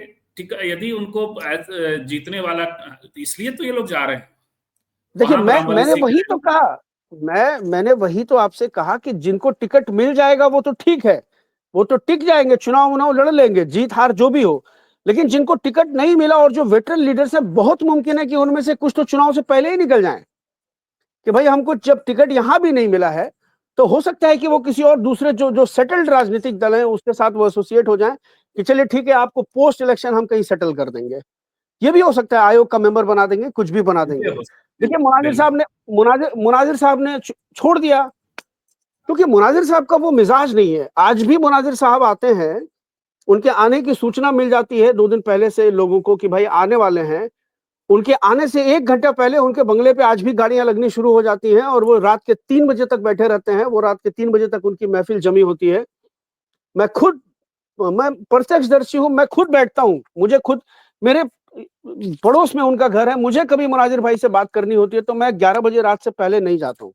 यदि उनको जीतने वाला, इसलिए तो ये लोग जा रहे हैं देखिए वहां, बरामदगी मैंने सीख वही तो रहे हैं। कहा, मैंने वही तो आपसे कहा कि जिनको टिकट मिल जाएगा वो तो ठीक है, वो तो टिक जाएंगे, चुनाव लड़ लेंगे, जीत हार जो भी हो। लेकिन जिनको टिकट नहीं मिला और जो वेटरन लीडर्स हैं, बहुत मुमकिन है कि उनमें से कुछ तो चुनाव से पहले ही निकल जाएं कि भाई हमको जब टिकट यहां भी नहीं मिला है तो हो सकता है कि वो किसी और दूसरे जो जो सेटल्ड राजनीतिक दल हैं उसके साथ वो एसोसिएट हो जाएं कि चलिए ठीक है, आपको पोस्ट इलेक्शन हम कहीं सेटल कर देंगे। ये भी हो सकता है, आयोग का मेंबर बना देंगे, कुछ भी बना ये देंगे। हो सकता है, देखिए बिल्कुल। मुनाजिर साहब ने छोड़ दिया, क्योंकि मुनाजिर साहब का वो मिजाज नहीं है। आज भी मुनाजिर साहब आते हैं, उनके आने की सूचना मिल जाती है 2 दिन पहले से लोगों को कि भाई आने वाले हैं। उनके आने से 1 घंटा पहले उनके बंगले पे आज भी गाड़ियां लगनी शुरू हो जाती हैं, और वो रात के 3 बजे तक बैठे रहते हैं। वो रात के 3 बजे तक उनकी महफिल जमी होती है। मैं प्रत्यक्षदर्शी हूं, मैं खुद बैठता हूं, मुझे खुद, मेरे पड़ोस में उनका घर है। मुझे कभी मुनाजिर भाई से बात करनी होती है तो मैं 11 बजे रात से पहले नहीं जाता हूं।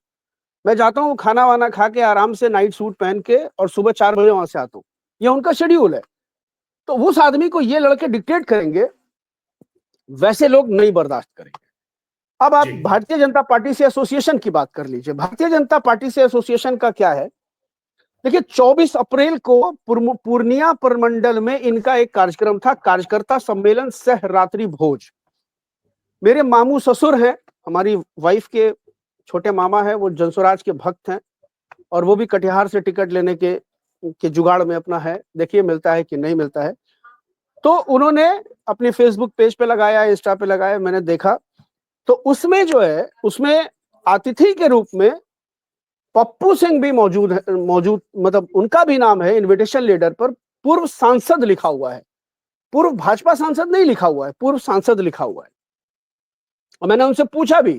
मैं जाता हूं खाना वाना खा के आराम से नाइट सूट पहन के, और सुबह 4 बजे वहां से आता हूं। ये उनका शेड्यूल है। तो उस आदमी को ये लड़के डिक्टेट करेंगे, वैसे लोग नहीं बर्दाश्त करेंगे। अब आप जी, भारतीय जनता पार्टी से एसोसिएशन की बात कर लीजिए। भारतीय जनता पार्टी से एसोसिएशन का क्या है? देखिए 24 अप्रैल को पूर्णिया प्रमंडल में इनका एक कार्यक्रम था, कार्यकर्ता सम्मेलन सह रात्रि भोज। मेरे मामू ससुर हैं, हमारी वाइफ के छोटे मामा है, वो जनसुराज के भक्त हैं, और वो भी कटिहार से टिकट लेने के जुगाड़ में अपना है। देखिए मिलता है कि नहीं मिलता है। तो उन्होंने अपने फेसबुक पेज पे लगाया, इंस्टा पे लगाया, मैंने देखा। तो उसमें जो है, उसमें अतिथि के रूप में पप्पू सिंह भी मौजूद मतलब उनका भी नाम है इनविटेशन लीडर पर, पूर्व सांसद लिखा हुआ है। पूर्व भाजपा सांसद नहीं लिखा हुआ है, पूर्व सांसद लिखा हुआ है। और मैंने उनसे पूछा भी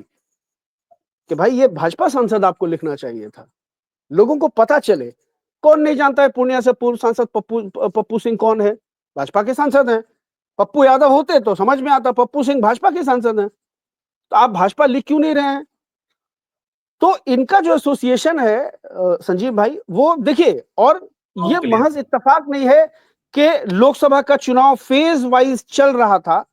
कि भाई ये भाजपा सांसद आपको लिखना चाहिए था, लोगों को पता चले। कौन नहीं जानता है पूर्णिया से पूर्व सांसद पप्पू सिंह कौन है? भाजपा के सांसद हैं। पप्पू यादव होते तो समझ में आता, पप्पू सिंह भाजपा के सांसद हैं। तो आप भाजपा लिख क्यों नहीं रहे हैं? तो इनका जो एसोसिएशन है संजीव भाई, वो देखिए, और ये महज इत्तेफाक नहीं है कि लोकसभा का चुनाव फेज वाइज चल रहा था।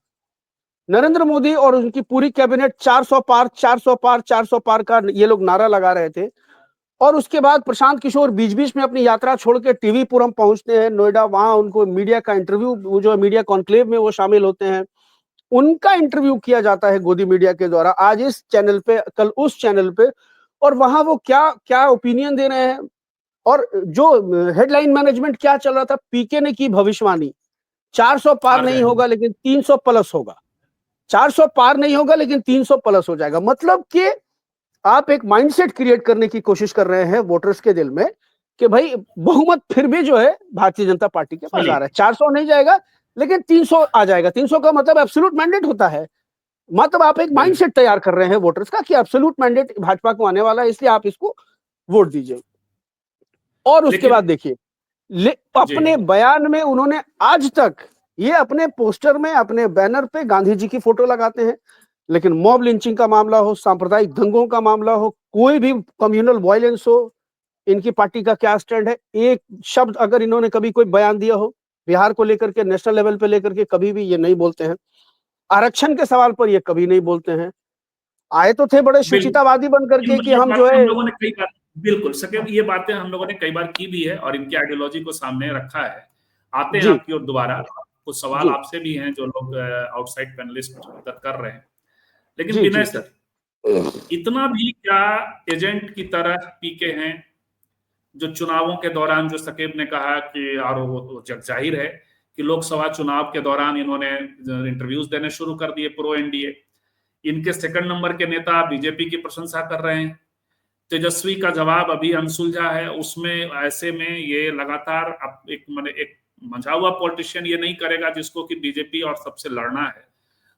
नरेंद्र मोदी और उनकी पूरी कैबिनेट 400 पार 400 पार 400 पार का ये लोग नारा लगा रहे थे, और उसके बाद प्रशांत किशोर बीच बीच में अपनी यात्रा छोड़ के टीवी पुरम पहुंचते हैं नोएडा, वहां उनको मीडिया का इंटरव्यू, वो जो मीडिया कॉन्क्लेव में वो शामिल होते हैं, उनका इंटरव्यू किया जाता है गोदी मीडिया के द्वारा, आज इस चैनल पे, कल उस चैनल पे, और वहां वो क्या क्या ओपिनियन दे रहे हैं। और जो हेडलाइन मैनेजमेंट क्या चल रहा था, पीके ने की भविष्यवाणी, 400 पार नहीं होगा लेकिन 300 प्लस होगा, 400 पार नहीं होगा लेकिन 300 प्लस हो जाएगा। मतलब कि आप एक माइंडसेट क्रिएट करने की कोशिश कर रहे हैं वोटर्स के दिल में कि भाई बहुमत फिर भी जो है भारतीय जनता पार्टी के पास आ रहा है, 400 नहीं जाएगा लेकिन 300 आ जाएगा। 300 का मतलब एब्सोल्यूट मैंडेट होता है। मतलब आप एक माइंडसेट तैयार कर रहे हैं वोटर्स का कि एब्सोल्यूट मैंडेट भाजपा को आने वाला है, इसलिए आप इसको वोट दीजिए। और उसके बाद देखिए, अपने बयान में उन्होंने आज तक, ये अपने पोस्टर में, अपने बैनर पे गांधी जी की फोटो लगाते हैं, लेकिन मॉब लिंचिंग का मामला हो, सांप्रदायिक दंगों का मामला हो, कोई भी कम्युनल वायलेंस हो, इनकी पार्टी का क्या स्टैंड है, एक शब्द अगर इन्होंने कभी कोई बयान दिया हो बिहार को लेकर के, नेशनल लेवल पे लेकर के, कभी भी ये नहीं बोलते हैं। आरक्षण के सवाल पर ये कभी नहीं बोलते हैं। आए तो थे बड़े सुचितावादी बन करके कि हम जो है, हम लोगों ने कई बार, बिल्कुल सके, ये बातें हम लोगों ने कई बार की भी है और इनकी आइडियोलॉजी को सामने रखा है। आते हैं आपकी ओर दोबारा, कुछ सवाल आपसे भी हैं जो लोग आउटसाइड पैनलिस्ट कर रहे हैं। लेकिन विनय सर, इतना भी क्या एजेंट की तरह पीके हैं, जो चुनावों के दौरान, जो सकेब ने कहा कि, और वो जग जाहिर है कि लोकसभा चुनाव के दौरान इन्होंने इंटरव्यूज देने शुरू कर दिए प्रो एनडीए। इनके सेकंड नंबर के नेता बीजेपी की प्रशंसा कर रहे हैं। तेजस्वी का जवाब अभी अनसुलझा है, उसमें ऐसे में ये लगातार एक मंझा हुआ पॉलिटिशियन ये नहीं करेगा जिसको कि बीजेपी और सबसे लड़ना है,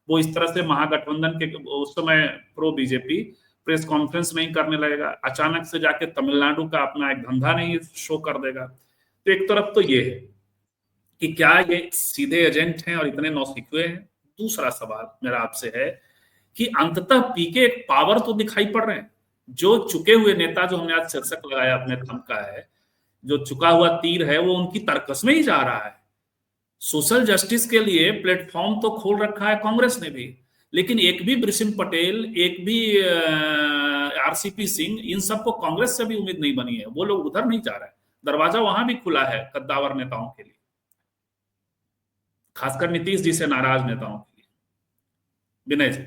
वो इस तरह से महागठबंधन के उस समय प्रो बीजेपी प्रेस कॉन्फ्रेंस नहीं करने लगेगा, अचानक से जाके तमिलनाडु का अपना एक धंधा नहीं शो कर देगा। तो एक तरफ तो ये है कि क्या ये सीधे एजेंट हैं और इतने नौसिखुए हैं। दूसरा सवाल मेरा आपसे है कि अंततः पीके एक पावर तो दिखाई पड़ रहे हैं, जो चुके हुए नेता, जो हमने आज शीर्षक लगाया अपने थंब का है, जो चुका हुआ तीर है वो उनकी तर्कस में ही जा रहा है। सोशल जस्टिस के लिए प्लेटफॉर्म तो खोल रखा है कांग्रेस ने भी, लेकिन एक भी ब्रिसिम पटेल, एक भी आरसीपी सिंह, इन सबको कांग्रेस से भी उम्मीद नहीं बनी है। वो लोग उधर नहीं जा रहे हैं, दरवाजा वहां भी खुला है कद्दावर नेताओं के लिए, खासकर नीतीश जी से नाराज नेताओं के लिए। विनय जी।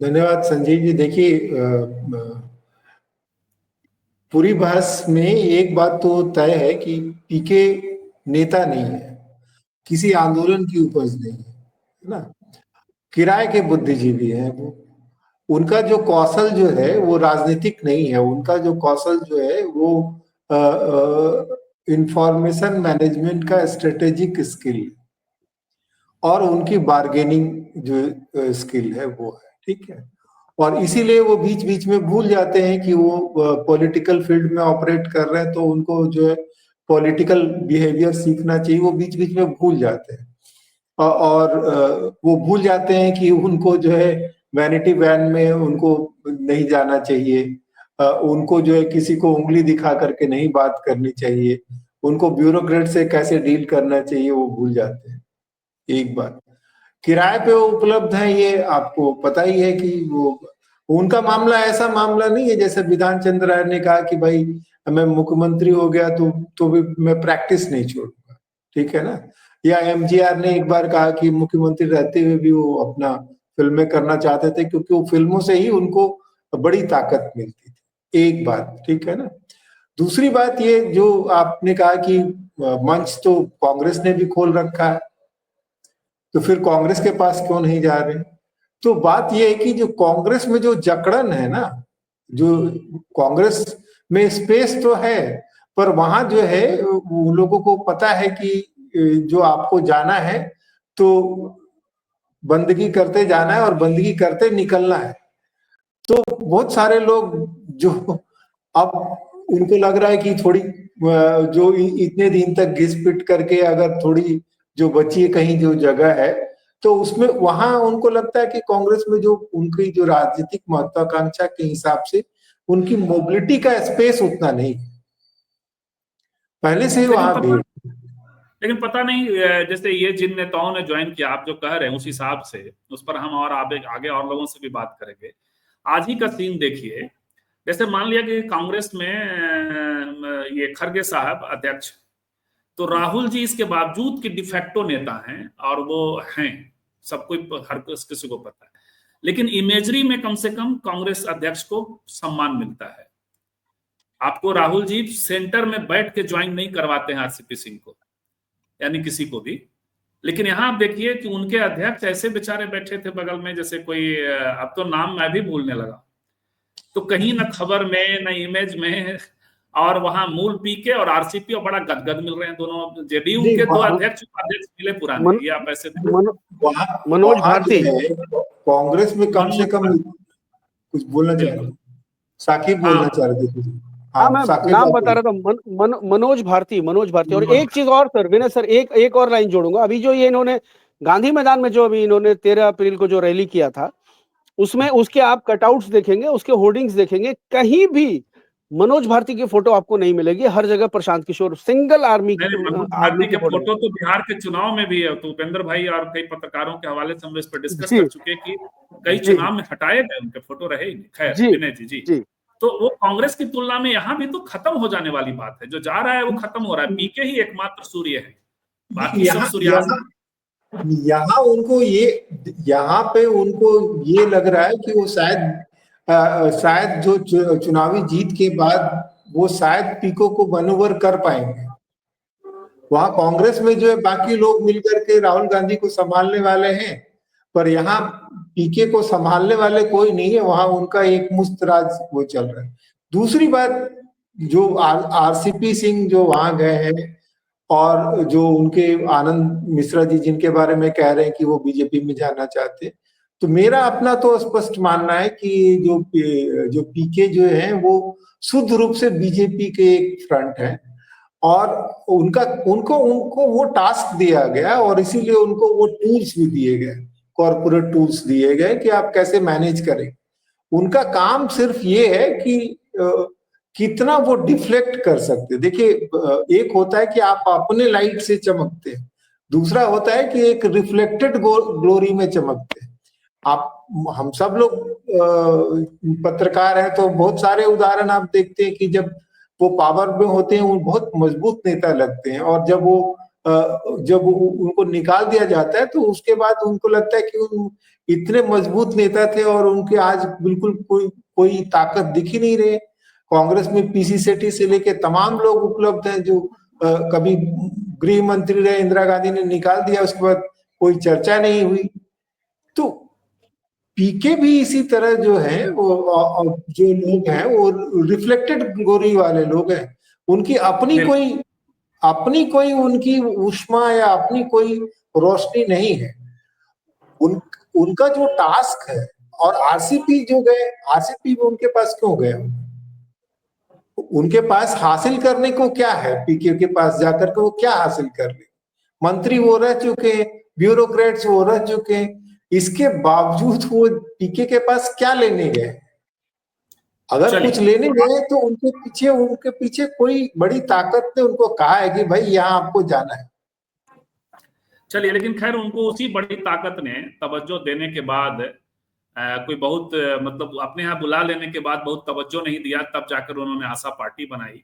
धन्यवाद संजीव जी। देखिए, पूरी बहस में एक बात तो तय है कि पीके नेता नहीं है, किसी आंदोलन की उपज नहीं है ना, किराए के बुद्धिजीवी हैं वो। उनका जो कौशल जो है वो राजनीतिक नहीं है, उनका जो कौशल जो है वो इंफॉर्मेशन मैनेजमेंट का स्ट्रेटेजिक स्किल और उनकी बार्गेनिंग जो स्किल है वो है, ठीक है। और इसीलिए वो बीच बीच में भूल जाते हैं कि वो पॉलिटिकल फील्ड में ऑपरेट कर रहे हैं, तो उनको जो है पॉलिटिकल बिहेवियर सीखना चाहिए, वो बीच बीच में भूल जाते हैं। और वो भूल जाते हैं कि उनको जो है वैनिटी वैन में उनको नहीं जाना चाहिए, उनको जो है किसी को उंगली दिखा करके नहीं बात करनी चाहिए, उनको ब्यूरोक्रेट से कैसे डील करना चाहिए वो भूल जाते हैं। एक बात, किराए पे उपलब्ध है ये आपको पता ही है कि वो उनका मामला ऐसा मामला नहीं है जैसे विधान चंद्र राय ने कहा कि भाई मैं मुख्यमंत्री हो गया तो भी मैं प्रैक्टिस नहीं छोड़ूंगा, ठीक है ना। या एमजीआर ने एक बार कहा कि मुख्यमंत्री रहते हुए भी वो अपना फिल्में करना चाहते थे क्योंकि वो फिल्मों से ही उनको बड़ी ताकत मिलती थी। एक बात, ठीक है ना। दूसरी बात ये जो आपने कहा कि मंच तो कांग्रेस ने भी खोल रखा है, तो फिर कांग्रेस के पास क्यों नहीं जा रहे? तो बात यह है कि जो कांग्रेस में जो जकड़न है ना, जो कांग्रेस में स्पेस तो है पर वहां जो है उन लोगों को पता है कि जो आपको जाना है तो बंदगी करते जाना है और बंदगी करते निकलना है। तो बहुत सारे लोग जो अब उनको लग रहा है कि थोड़ी जो इतने दिन तक घिस पिट करके अगर थोड़ी जो बची है कहीं जो जगह है तो उसमें वहां उनको लगता है कि कांग्रेस में जो उनकी जो राजनीतिक महत्वाकांक्षा के हिसाब से उनकी मोबिलिटी का स्पेस उतना नहीं है, पहले से ही वहां भीड़। लेकिन पता नहीं, जैसे ये जिन नेताओं ने ज्वाइन किया, आप जो कह रहे हैं उस हिसाब से, उस पर हम और आगे और लोगों से भी बात करेंगे। आज ही का सीन देखिए, जैसे मान लिया कि कांग्रेस में ये खड़गे साहब अध्यक्ष, तो राहुल जी इसके बावजूद कि डिफेक्टो नेता हैं और वो हैं, सब कोई हर किसी को पता है, लेकिन इमेजरी में कम से कम कांग्रेस अध्यक्ष को सम्मान मिलता है। आपको राहुल जी सेंटर में बैठ के ज्वाइन नहीं करवाते हैं आरसीपी सिंह को, यानी किसी को भी। लेकिन यहां आप देखिए कि उनके अध्यक्ष ऐसे बेचारे बैठे थे बगल में, जैसे कोई, अब तो नाम मैं भी भूलने लगा, तो कहीं ना खबर में न इमेज में, और वहां मूल पीके और आरसीपी और बड़ा गदगद मिल रहे हैं दोनों। जेडीयू के दो अध्यक्ष मिले पुराने, ये आप ऐसे मनोज भारती कांग्रेस में कम से कम कुछ बोलना चाह रहे, साकिब बोलना चाह रहे थे। हाँ, मैं नाम बता रहा था, मनोज भारती। और एक चीज और सर, विनय सर, एक और लाइन जोड़ूंगा। अभी जो ये इन्होंने गांधी मैदान में जो अभी इन्होंने 13 अप्रैल को जो रैली किया था, उसमें उसके आप कटआउट्स देखेंगे, उसके होर्डिंग्स देखेंगे, कहीं भी मनोज भारती की फोटो आपको नहीं मिलेगी। हर जगह प्रशांत किशोर, सिंगल आर्मी के फोटो तो बिहार के चुनाव में भी है, तो उपेंद्र भाई और कई पत्रकारों के हवाले से हम इस पर डिस्कस कर चुके हैं कि कई चुनाव में हटाए गए, उनके फोटो रहे ही नहीं। खैर विनय जी, तो वो कांग्रेस की तुलना में यहाँ भी तो खत्म हो जाने वाली बात है। जो जा रहा है वो खत्म हो रहा है। पीके ही एकमात्र सूर्य है, बाकी सब सूर्यास्त। यहाँ उनको यहाँ पे उनको ये लग रहा है कि वो शायद जो चुनावी जीत के बाद वो शायद पीको को मनोवर कर पाएंगे। वहां कांग्रेस में जो है बाकी लोग मिलकर के राहुल गांधी को संभालने वाले हैं, पर यहाँ पीके को संभालने वाले कोई नहीं है। वहां उनका एक मुश्त राज वो चल रहा है। दूसरी बात, जो आरसीपी सिंह जो वहां गए हैं और जो उनके आनंद मिश्रा जी जिनके बारे में कह रहे हैं कि वो बीजेपी में जाना चाहते, तो मेरा अपना तो स्पष्ट मानना है कि जो पीके जो है वो शुद्ध रूप से बीजेपी के एक फ्रंट है, और उनको वो टास्क दिया गया और इसीलिए उनको वो टूल्स भी दिए गए, कॉर्पोरेट टूल्स दिए गए कि आप कैसे मैनेज करें। उनका काम सिर्फ ये है कि कितना वो डिफ्लेक्ट कर सकते। देखिए, एक होता है कि आप अपने लाइट से चमकते हैं, दूसरा होता है कि एक रिफ्लेक्टेड ग्लोरी में चमकते हैं। हम सब लोग पत्रकार हैं, तो बहुत सारे उदाहरण आप देखते हैं कि जब वो पावर में होते हैं वो बहुत मजबूत नेता लगते हैं, और जब उनको निकाल दिया जाता है तो उसके बाद उनको लगता है कि इतने मजबूत नेता थे और उनके आज बिल्कुल कोई ताकत दिख ही नहीं रही। कांग्रेस में पीसी सेठी से लेके तमाम लोग उपलब्ध हैं जो कभी गृह मंत्री रहे, इंदिरा गांधी ने निकाल दिया, उसके बाद कोई चर्चा नहीं हुई। तो पीके भी इसी तरह जो है, वो जो लोग हैं वो रिफ्लेक्टेड ग्लोरी वाले लोग हैं। उनकी अपनी कोई उनकी उष्मा या अपनी कोई रोशनी नहीं है। उनका जो टास्क है, और आरसीपी जो गए, आरसीपी में उनके पास क्यों गए? उनके पास हासिल करने को क्या है? पीके के पास जाकर के वो क्या हासिल कर ले? मंत्री वो रह चुके हैं, ब्यूरोक्रेट्स वो रह चुके हैं, इसके बावजूद वो पीके के पास क्या लेने गए? अगर कुछ लेने गए तो उनके पीछे कोई बड़ी ताकत ने उनको कहा है कि भाई यहाँ आपको जाना है। चलिए, लेकिन खैर उनको उसी बड़ी ताकत ने तवज्जो देने के बाद कोई बहुत मतलब अपने यहाँ बुला लेने के बाद बहुत तवज्जो नहीं दिया, तब जाकर उन्होंने आशा पार्टी बनाई,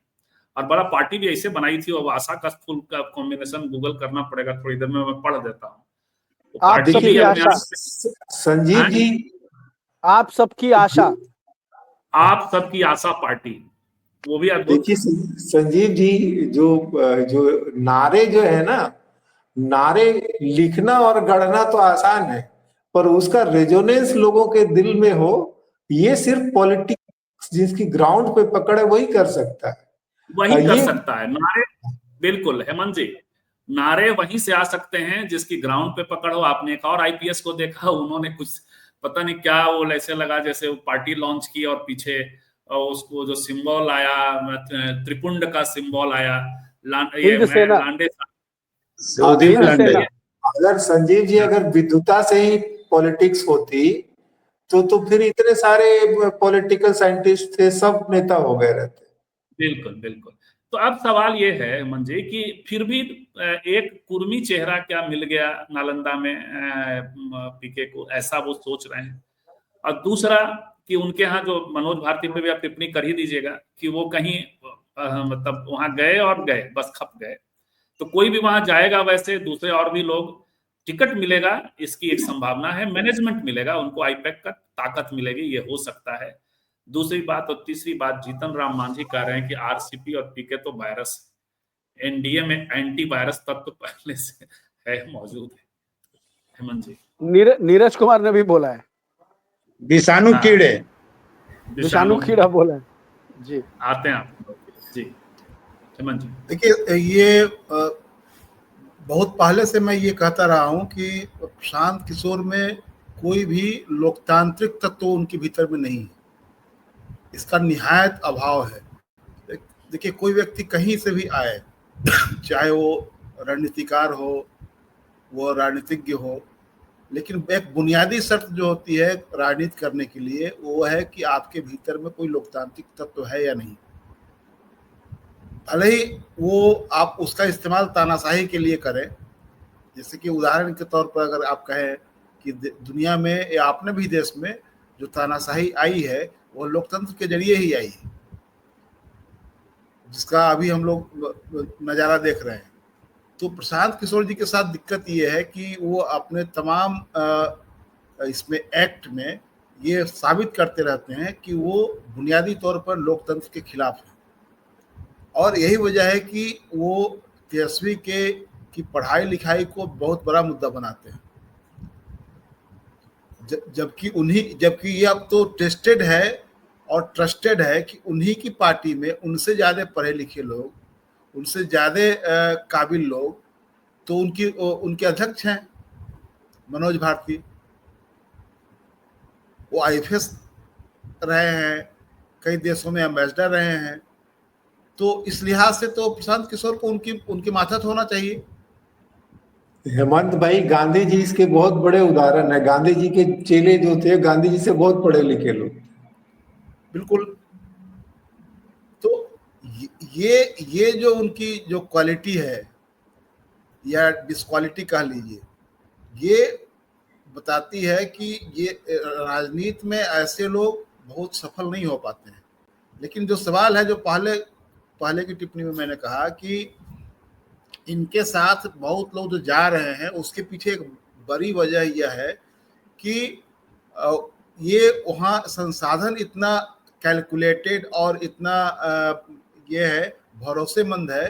और बड़ा पार्टी भी ऐसे बनाई थी। और आशा का फुल का कॉम्बिनेशन गूगल करना पड़ेगा, थोड़ी देर में मैं पढ़ देता हूँ। संजीव जी, आप सबकी आशा पार्टी, वो भी देखिए संजीव जी, जो नारे जो है ना, नारे लिखना और गढ़ना तो आसान है, पर उसका रेजोनेंस लोगों के दिल में हो, ये सिर्फ पॉलिटिक्स जिसकी ग्राउंड पे पकड़ है वही कर सकता है। वही कर सकता है नारे। बिल्कुल हेमंत जी, नारे वहीं से आ सकते हैं जिसकी ग्राउंड पे पकड़ हो। आपने एक और आईपीएस को देखा, उन्होंने कुछ पता नहीं क्या वो ऐसे लगा जैसे वो पार्टी लॉन्च की और पीछे उसको जो सिंबल आया, त्रिपुंड का सिंबल आया, लांडे। अगर संजीव जी, अगर विद्युता से ही पॉलिटिक्स होती तो फिर इतने सारे पॉलिटिकल साइंटिस्ट थे, सब नेता हो गए रहते। बिल्कुल बिल्कुल। तो अब सवाल ये है मंजी कि फिर भी एक कुर्मी चेहरा क्या मिल गया नालंदा में पीके को, ऐसा वो सोच रहे हैं। और दूसरा कि उनके यहाँ जो मनोज भारती पे भी आप टिप्पणी कर ही दीजिएगा कि वो कहीं मतलब वहां गए और गए, बस खप गए। तो कोई भी वहां जाएगा, वैसे दूसरे और भी लोग, टिकट मिलेगा इसकी एक संभावना है, मैनेजमेंट मिलेगा उनको, आईपैक का ताकत मिलेगी, ये हो सकता है। दूसरी बात और तीसरी बात, जीतन राम मांझी कह रहे हैं कि आरसीपी और पीके तो वायरस है, एनडीए में एंटी वायरस तत्व तो पहले से है, मौजूद है। हेमंत जी, नीरज कुमार ने भी बोला है, विषाणु हाँ, कीड़े, विषाणु कीड़ा बोला है जी। आते हैं आप जी हेमंत जी। देखिए, ये बहुत पहले से मैं ये कहता रहा हूं कि प्रशांत किशोर में कोई भी लोकतांत्रिक तत्व उनके भीतर में नहीं है, इसका निहायत अभाव है। देखिए, कोई व्यक्ति कहीं से भी आए, चाहे वो रणनीतिकार हो, वो राजनीतिज्ञ हो, लेकिन एक बुनियादी शर्त जो होती है राजनीति करने के लिए, वो है कि आपके भीतर में कोई लोकतांत्रिक तत्व है या नहीं। भले ही वो आप उसका इस्तेमाल तानाशाही के लिए करें, जैसे कि उदाहरण के तौर पर अगर आप कहें कि दुनिया में या अपने भी देश में जो तानाशाही आई है वो लोकतंत्र के जरिए ही आई है, जिसका अभी हम लोग नज़ारा देख रहे हैं। तो प्रशांत किशोर जी के साथ दिक्कत ये है कि वो अपने तमाम इसमें एक्ट में ये साबित करते रहते हैं कि वो बुनियादी तौर पर लोकतंत्र के खिलाफ है, और यही वजह है कि वो तेजस्वी की पढ़ाई लिखाई को बहुत बड़ा मुद्दा बनाते हैं, जबकि ये अब तो टेस्टेड है और ट्रस्टेड है कि उन्हीं की पार्टी में उनसे ज़्यादा पढ़े लिखे लोग, उनसे ज़्यादा काबिल लोग तो उनके अध्यक्ष हैं मनोज भारती। वो आईएफएस रहे हैं, कई देशों में एम्बेसडर रहे हैं, तो इस लिहाज से तो प्रशांत किशोर को उनकी माथत होना चाहिए। हेमंत भाई, गांधी जी इसके बहुत बड़े उदाहरण है। गांधी जी के चेले जो थे, गांधी जी से बहुत पढ़े लिखे लोग। बिल्कुल। तो ये जो उनकी जो क्वालिटी है या डिस्क्वालिटी कह लीजिए, ये बताती है कि ये राजनीति में ऐसे लोग बहुत सफल नहीं हो पाते हैं। लेकिन जो सवाल है, जो पहले की टिप्पणी में मैंने कहा कि इनके साथ बहुत लोग जो जा रहे हैं, उसके पीछे एक बड़ी वजह यह है कि ये वहाँ संसाधन इतना कैलकुलेटेड और इतना ये है, भरोसेमंद है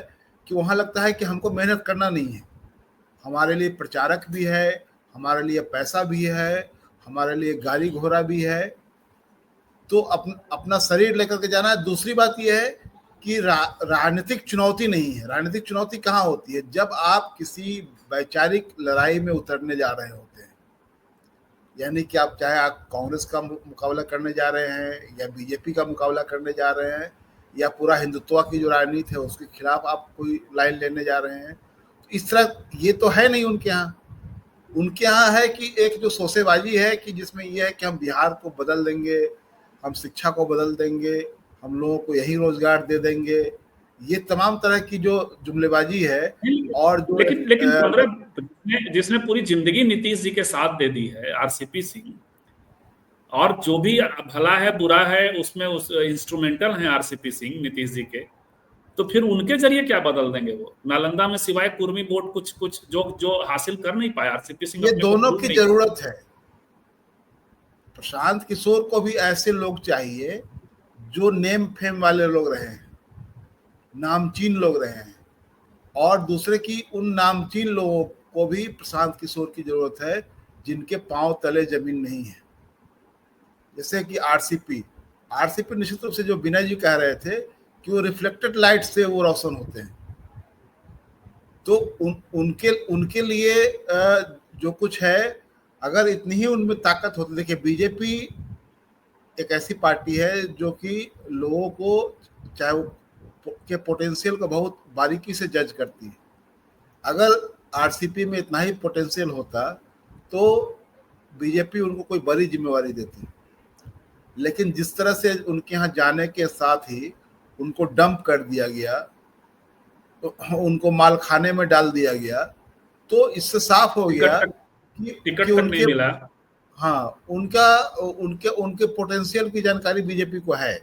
कि वहाँ लगता है कि हमको मेहनत करना नहीं है, हमारे लिए प्रचारक भी है, हमारे लिए पैसा भी है, हमारे लिए गाड़ी घोड़ा भी है, तो अपना शरीर लेकर के जाना है। दूसरी बात यह है कि राजनीतिक चुनौती नहीं है। राजनीतिक चुनौती कहाँ होती है? जब आप किसी वैचारिक लड़ाई में उतरने जा रहे होते हैं, यानी कि आप चाहे आप कांग्रेस का मुकाबला करने जा रहे हैं या बीजेपी का मुकाबला करने जा रहे हैं या पूरा हिंदुत्व की जो राजनीति है उसके खिलाफ आप कोई लाइन लेने जा रहे हैं, तो इस तरह ये तो है नहीं उनके यहाँ। उनके यहाँ है कि एक जो सोसेबाजी है कि जिसमें यह है कि हम बिहार को बदल देंगे, हम शिक्षा को बदल देंगे, हम लोगों को यही रोजगार दे देंगे, ये तमाम तरह की जो जुमलेबाजी है। और जो लेकिन जिसने पूरी जिंदगी नीतीश जी के साथ दे दी है, आरसीपी सिंह, और जो भी भला है बुरा है उसमें उस इंस्ट्रूमेंटल हैं आरसीपी सिंह नीतीश जी के, तो फिर उनके जरिए क्या बदल देंगे वो? नालंदा में सिवाय कुर्मी वोट कुछ जो हासिल कर नहीं पाए आरसीपी सिंह। ये दोनों की जरूरत है। प्रशांत किशोर को भी ऐसे लोग चाहिए जो नेम फेम वाले लोग रहे हैं, नामचीन लोग रहे हैं, और दूसरे की उन नामचीन लोगों को भी प्रशांत किशोर की जरूरत है जिनके पांव तले जमीन नहीं है। जैसे कि आरसीपी निश्चित रूप से जो विनय जी कह रहे थे कि वो रिफ्लेक्टेड लाइट से वो रोशन होते हैं, तो उनके लिए जो कुछ है, अगर इतनी ही उनमें ताकत होती। देखिए, बीजेपी एक ऐसी पार्टी है जो कि लोगों को चाहे वो के पोटेंशियल को बहुत बारीकी से जज करती है। अगर आरसीपी में इतना ही पोटेंशियल होता तो बीजेपी उनको कोई बड़ी जिम्मेवारी देती, लेकिन जिस तरह से उनके यहाँ जाने के साथ ही उनको डंप कर दिया गया, तो उनको माल खाने में डाल दिया गया, तो इससे साफ हो गया टिकट कि तक नहीं मिला। हाँ, उनके पोटेंशियल की जानकारी बीजेपी को है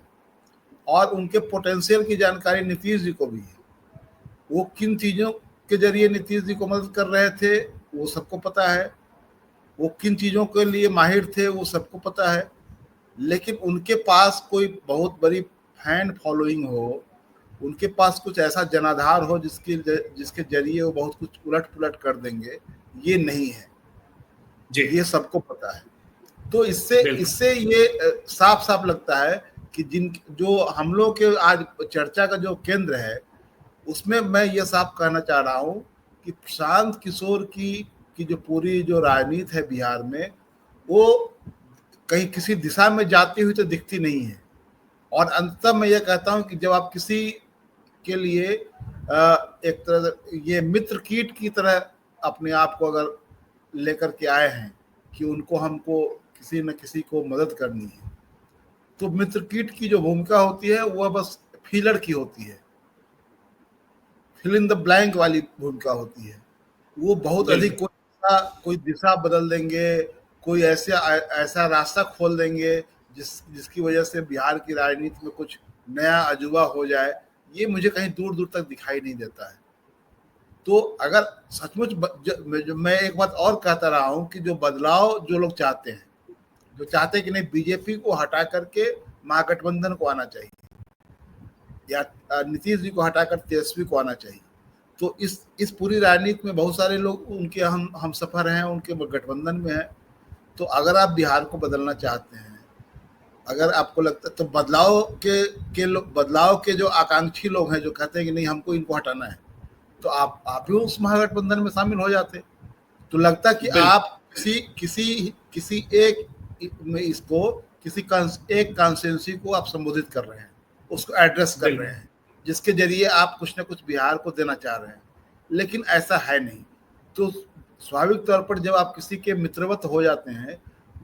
और उनके पोटेंशियल की जानकारी नीतीश जी को भी है। वो किन चीजों के जरिए नीतीश जी को मदद कर रहे थे वो सबको पता है, वो किन चीजों के लिए माहिर थे वो सबको पता है। लेकिन उनके पास कोई बहुत बड़ी फैन फॉलोइंग हो, उनके पास कुछ ऐसा जनाधार हो जिसके जरिए वो बहुत कुछ उलट पुलट कर देंगे, ये नहीं है जी, ये सबको पता है। तो इससे ये साफ साफ लगता है कि जो हम लोग के आज चर्चा का जो केंद्र है उसमें मैं ये साफ कहना चाह रहा हूँ कि प्रशांत किशोर की जो पूरी जो राजनीति है बिहार में, वो कहीं किसी दिशा में जाती हुई तो दिखती नहीं है। और अंततः मैं ये कहता हूँ कि जब आप किसी के लिए एक तरह ये मित्र कीट की तरह अपने आप को अगर लेकर के आए हैं कि हमको किसी न किसी को मदद करनी है, तो मित्र कीट की जो भूमिका होती है वह बस फीलर की होती है, फिल इन द ब्लैंक वाली भूमिका होती है। वो बहुत अधिक कोई दिशा बदल देंगे, कोई ऐसा रास्ता खोल देंगे जिसकी वजह से बिहार की राजनीति में कुछ नया अजूबा हो जाए, ये मुझे कहीं दूर दूर तक दिखाई नहीं देता है। तो अगर सचमुच मैं एक बात और कहता रहा हूं कि जो बदलाव जो लोग चाहते हैं, जो चाहते हैं कि नहीं बीजेपी को हटा करके महागठबंधन को आना चाहिए या नीतीश जी को हटाकर तेजस्वी को आना चाहिए, तो इस पूरी राजनीति में बहुत सारे लोग उनके हम सफर हैं, उनके गठबंधन में हैं। तो अगर आप बिहार को बदलना चाहते हैं, अगर आपको लगता है तो बदलाव के जो आकांक्षी लोग हैं जो कहते हैं कि नहीं हमको इनको हटाना है, तो आप भी उस महागठबंधन में शामिल हो जाते। तो लगता कि आप किसी एक में इसको किसी एक कॉन्स्टिट्यूंसी को आप संबोधित कर रहे हैं, उसको एड्रेस कर रहे हैं, जिसके जरिए आप कुछ न कुछ बिहार को देना चाह रहे हैं, लेकिन ऐसा है नहीं। तो स्वाभाविक तौर पर जब आप किसी के मित्रवत हो जाते हैं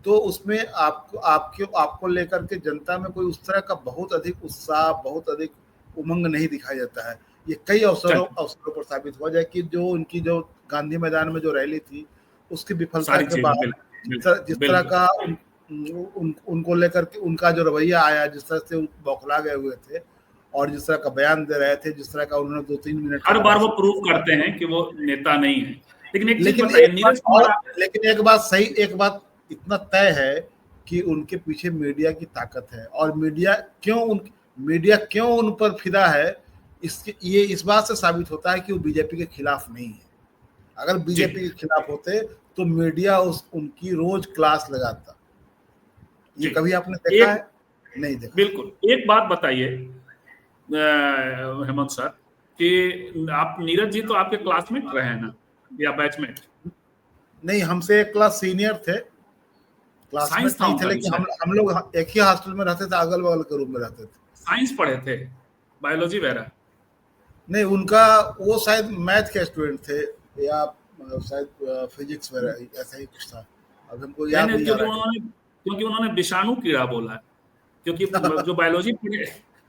तो उसमें आपको लेकर के जनता में कोई उस तरह का बहुत अधिक उत्साह, बहुत अधिक उमंग नहीं दिखाई देता है। ये कई अवसरों पर साबित हो जाए कि जो उनकी जो गांधी मैदान में जो रैली थी उसकी विफलता के बाद जिस तरह का उनको लेकर के उनका जो रवैया आया, जिस तरह से बौखला गए हुए थे और जिस तरह का बयान दे रहे थे, जिस तरह का उन्होंने 2-3 मिनट हर बार वो प्रूव करते हैं कि वो नेता नहीं है। लेकिन एक बात इतना तय है कि उनके पीछे मीडिया की ताकत है, और मीडिया क्यों उन पर फिदा है, ये इस बात से साबित होता है कि वो बीजेपी के खिलाफ नहीं है। अगर बीजेपी के खिलाफ होते तो मीडिया उनकी रोज क्लास लगाता। ये कभी आपने देखा है? नहीं देखा। बिल्कुल। एक बात बताइए हेमंत सर कि आप नीरज जी तो आपके क्लासमेट रहे हैं ना या बैचमेट? नहीं, हमसे एक क्लास सीनियर थे, क्लासमेट नहीं थे, लेकिन हम लोग एक ही हॉस्टल में रहते थे, अगल बगल के रूम में रहते थे। साइंस पढ़े थे, बायोलॉजी वगैरह? नहीं, उनका वो शायद मैथ के स्टूडेंट थे या शायद फिजिक्स वगैरह ऐसा ही कुछ था। अब हमको याद नहीं आ रहा है क्योंकि उन्होंने विषाणु कीड़ा बोला, क्योंकि जो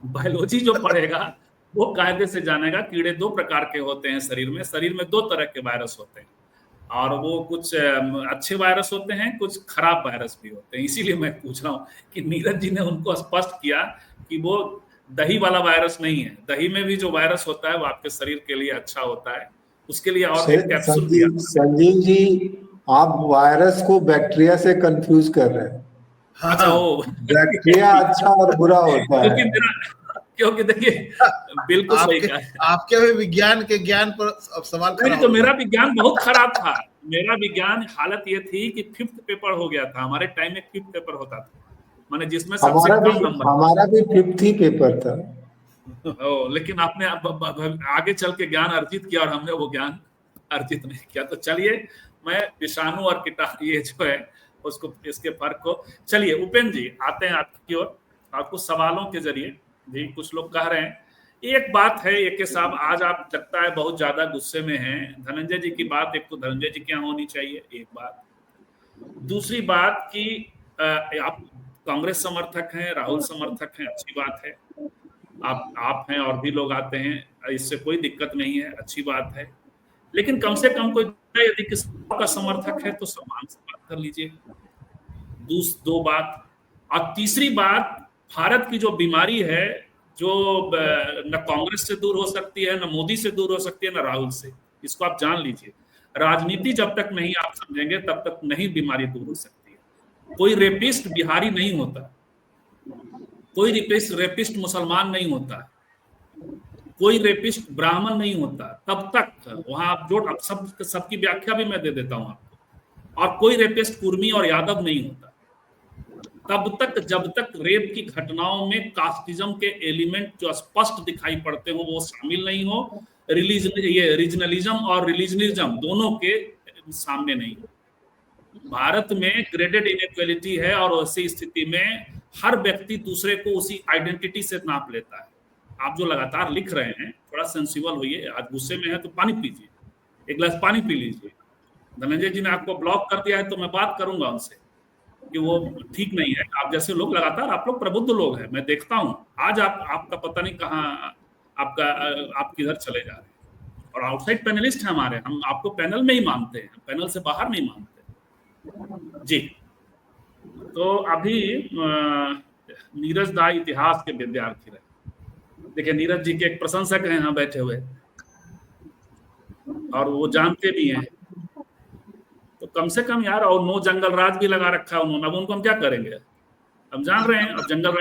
बायोलॉजी जो पढ़ेगा वो कायदे से जानेगा कीड़े 2 प्रकार के होते हैं शरीर में 2 तरह के वायरस होते हैं, और वो कुछ अच्छे वायरस होते हैं, कुछ खराब वायरस भी होते हैं। इसीलिए मैं पूछ रहा हूँ कि नीरज जी ने उनको स्पष्ट किया कि वो दही वाला वायरस नहीं है, दही में भी जो वायरस होता है वो आपके शरीर के लिए अच्छा होता है, उसके लिए और एक कैप्सूल दिया। संजीव जी, आप वायरस को बैक्टीरिया से कंफ्यूज कर रहे हैं। अच्छा, वो बैक्टीरिया अच्छा और बुरा होता है। क्योंकि देखिए बिल्कुल सही कहा आपके भी विज्ञान के ज्ञान पर अब सवाल खड़ा नहीं, तो मेरा विज्ञान बहुत खराब था। मेरा विज्ञान हालत ये थी कि 5th पेपर हो गया था, हमारे टाइम में 5th पेपर होता था, माने जिसमें सबसे कम नंबर। हमारा भी 5th ही पेपर था। लेकिन आपने आगे चल के ज्ञान अर्जित किया और हमने वो ज्ञान अर्जित नहीं किया। तो चलिए, मैं विषाणु और कीटाणु ये जो है उसको, इसके फर्क को, चलिए उपेंद्र जी आते हैं आपकी ओर, और कुछ सवालों के जरिए भी कुछ लोग कह रहे हैं। एक बात है एके साहब, आज आप लगता है बहुत ज्यादा गुस्से में हैं। धनंजय जी की बात एक तो धनंजय जी के यहाँ होनी चाहिए एक बात, दूसरी बात कि आप कांग्रेस समर्थक हैं, राहुल समर्थक हैं, अच्छी बात है। आप हैं और भी लोग आते हैं, इससे कोई दिक्कत नहीं है, अच्छी बात है। लेकिन कम से कम कोई यदि किसी का समर्थक है तो सम्मान से बात कर लीजिए। दो बात। और तीसरी बात, भारत की जो बीमारी है, जो न कांग्रेस से दूर हो सकती है, न मोदी से दूर हो सकती है, न राहुल से, इसको आप जान लीजिए। राजनीति जब तक नहीं आप समझेंगे तब तक नहीं बीमारी दूर हो सकती है। कोई रेपिस्ट बिहारी नहीं होता, कोई रेपिस्ट मुसलमान नहीं होता, कोई रेपिस्ट ब्राह्मण नहीं होता। तब तक वहां आप जो सबकी व्याख्या भी मैं दे देता हूं आपको। और कोई रेपिस्ट कुर्मी और यादव नहीं होता तब तक जब तक रेप की घटनाओं में कास्टिज्म के एलिमेंट जो स्पष्ट दिखाई पड़ते हो वो शामिल नहीं हो, रीजनलिज्म और रिलीजनिज्म दोनों के सामने नहीं हो। भारत में ग्रेडेड इनइक्वालिटी है और ऐसी स्थिति में हर व्यक्ति दूसरे को उसी आइडेंटिटी से नाप लेता है। आप जो लगातार लिख रहे हैं, थोड़ा सेंसिबल होइए। आज गुस्से में है तो पानी पीजिए, एक गिलास पानी पी लीजिए। धनंजय जी ने आपको ब्लॉक कर दिया है तो मैं बात करूंगा उनसे कि वो ठीक नहीं है। आप जैसे लोग लगातार, आप लोग प्रबुद्ध लोग हैं, मैं देखता हूं। आज आपका पता नहीं कहाँ आप किधर चले जा रहे हैं। और आउटसाइड पैनलिस्ट हैं हमारे, हम आपको पैनल में ही मानते हैं, पैनल से बाहर नहीं मानते जी। तो अभी नीरज दा इतिहास के विद्यार्थी रहे। देखिए, नीरज जी के एक प्रशंसक हैं यहाँ बैठे हुए और वो जानते भी हैं। तो कम से कम यार, और नो जंगल राज भी लगा रखा है उन्होंने। अब उनको हम क्या करेंगे? हम जान रहे हैं। अब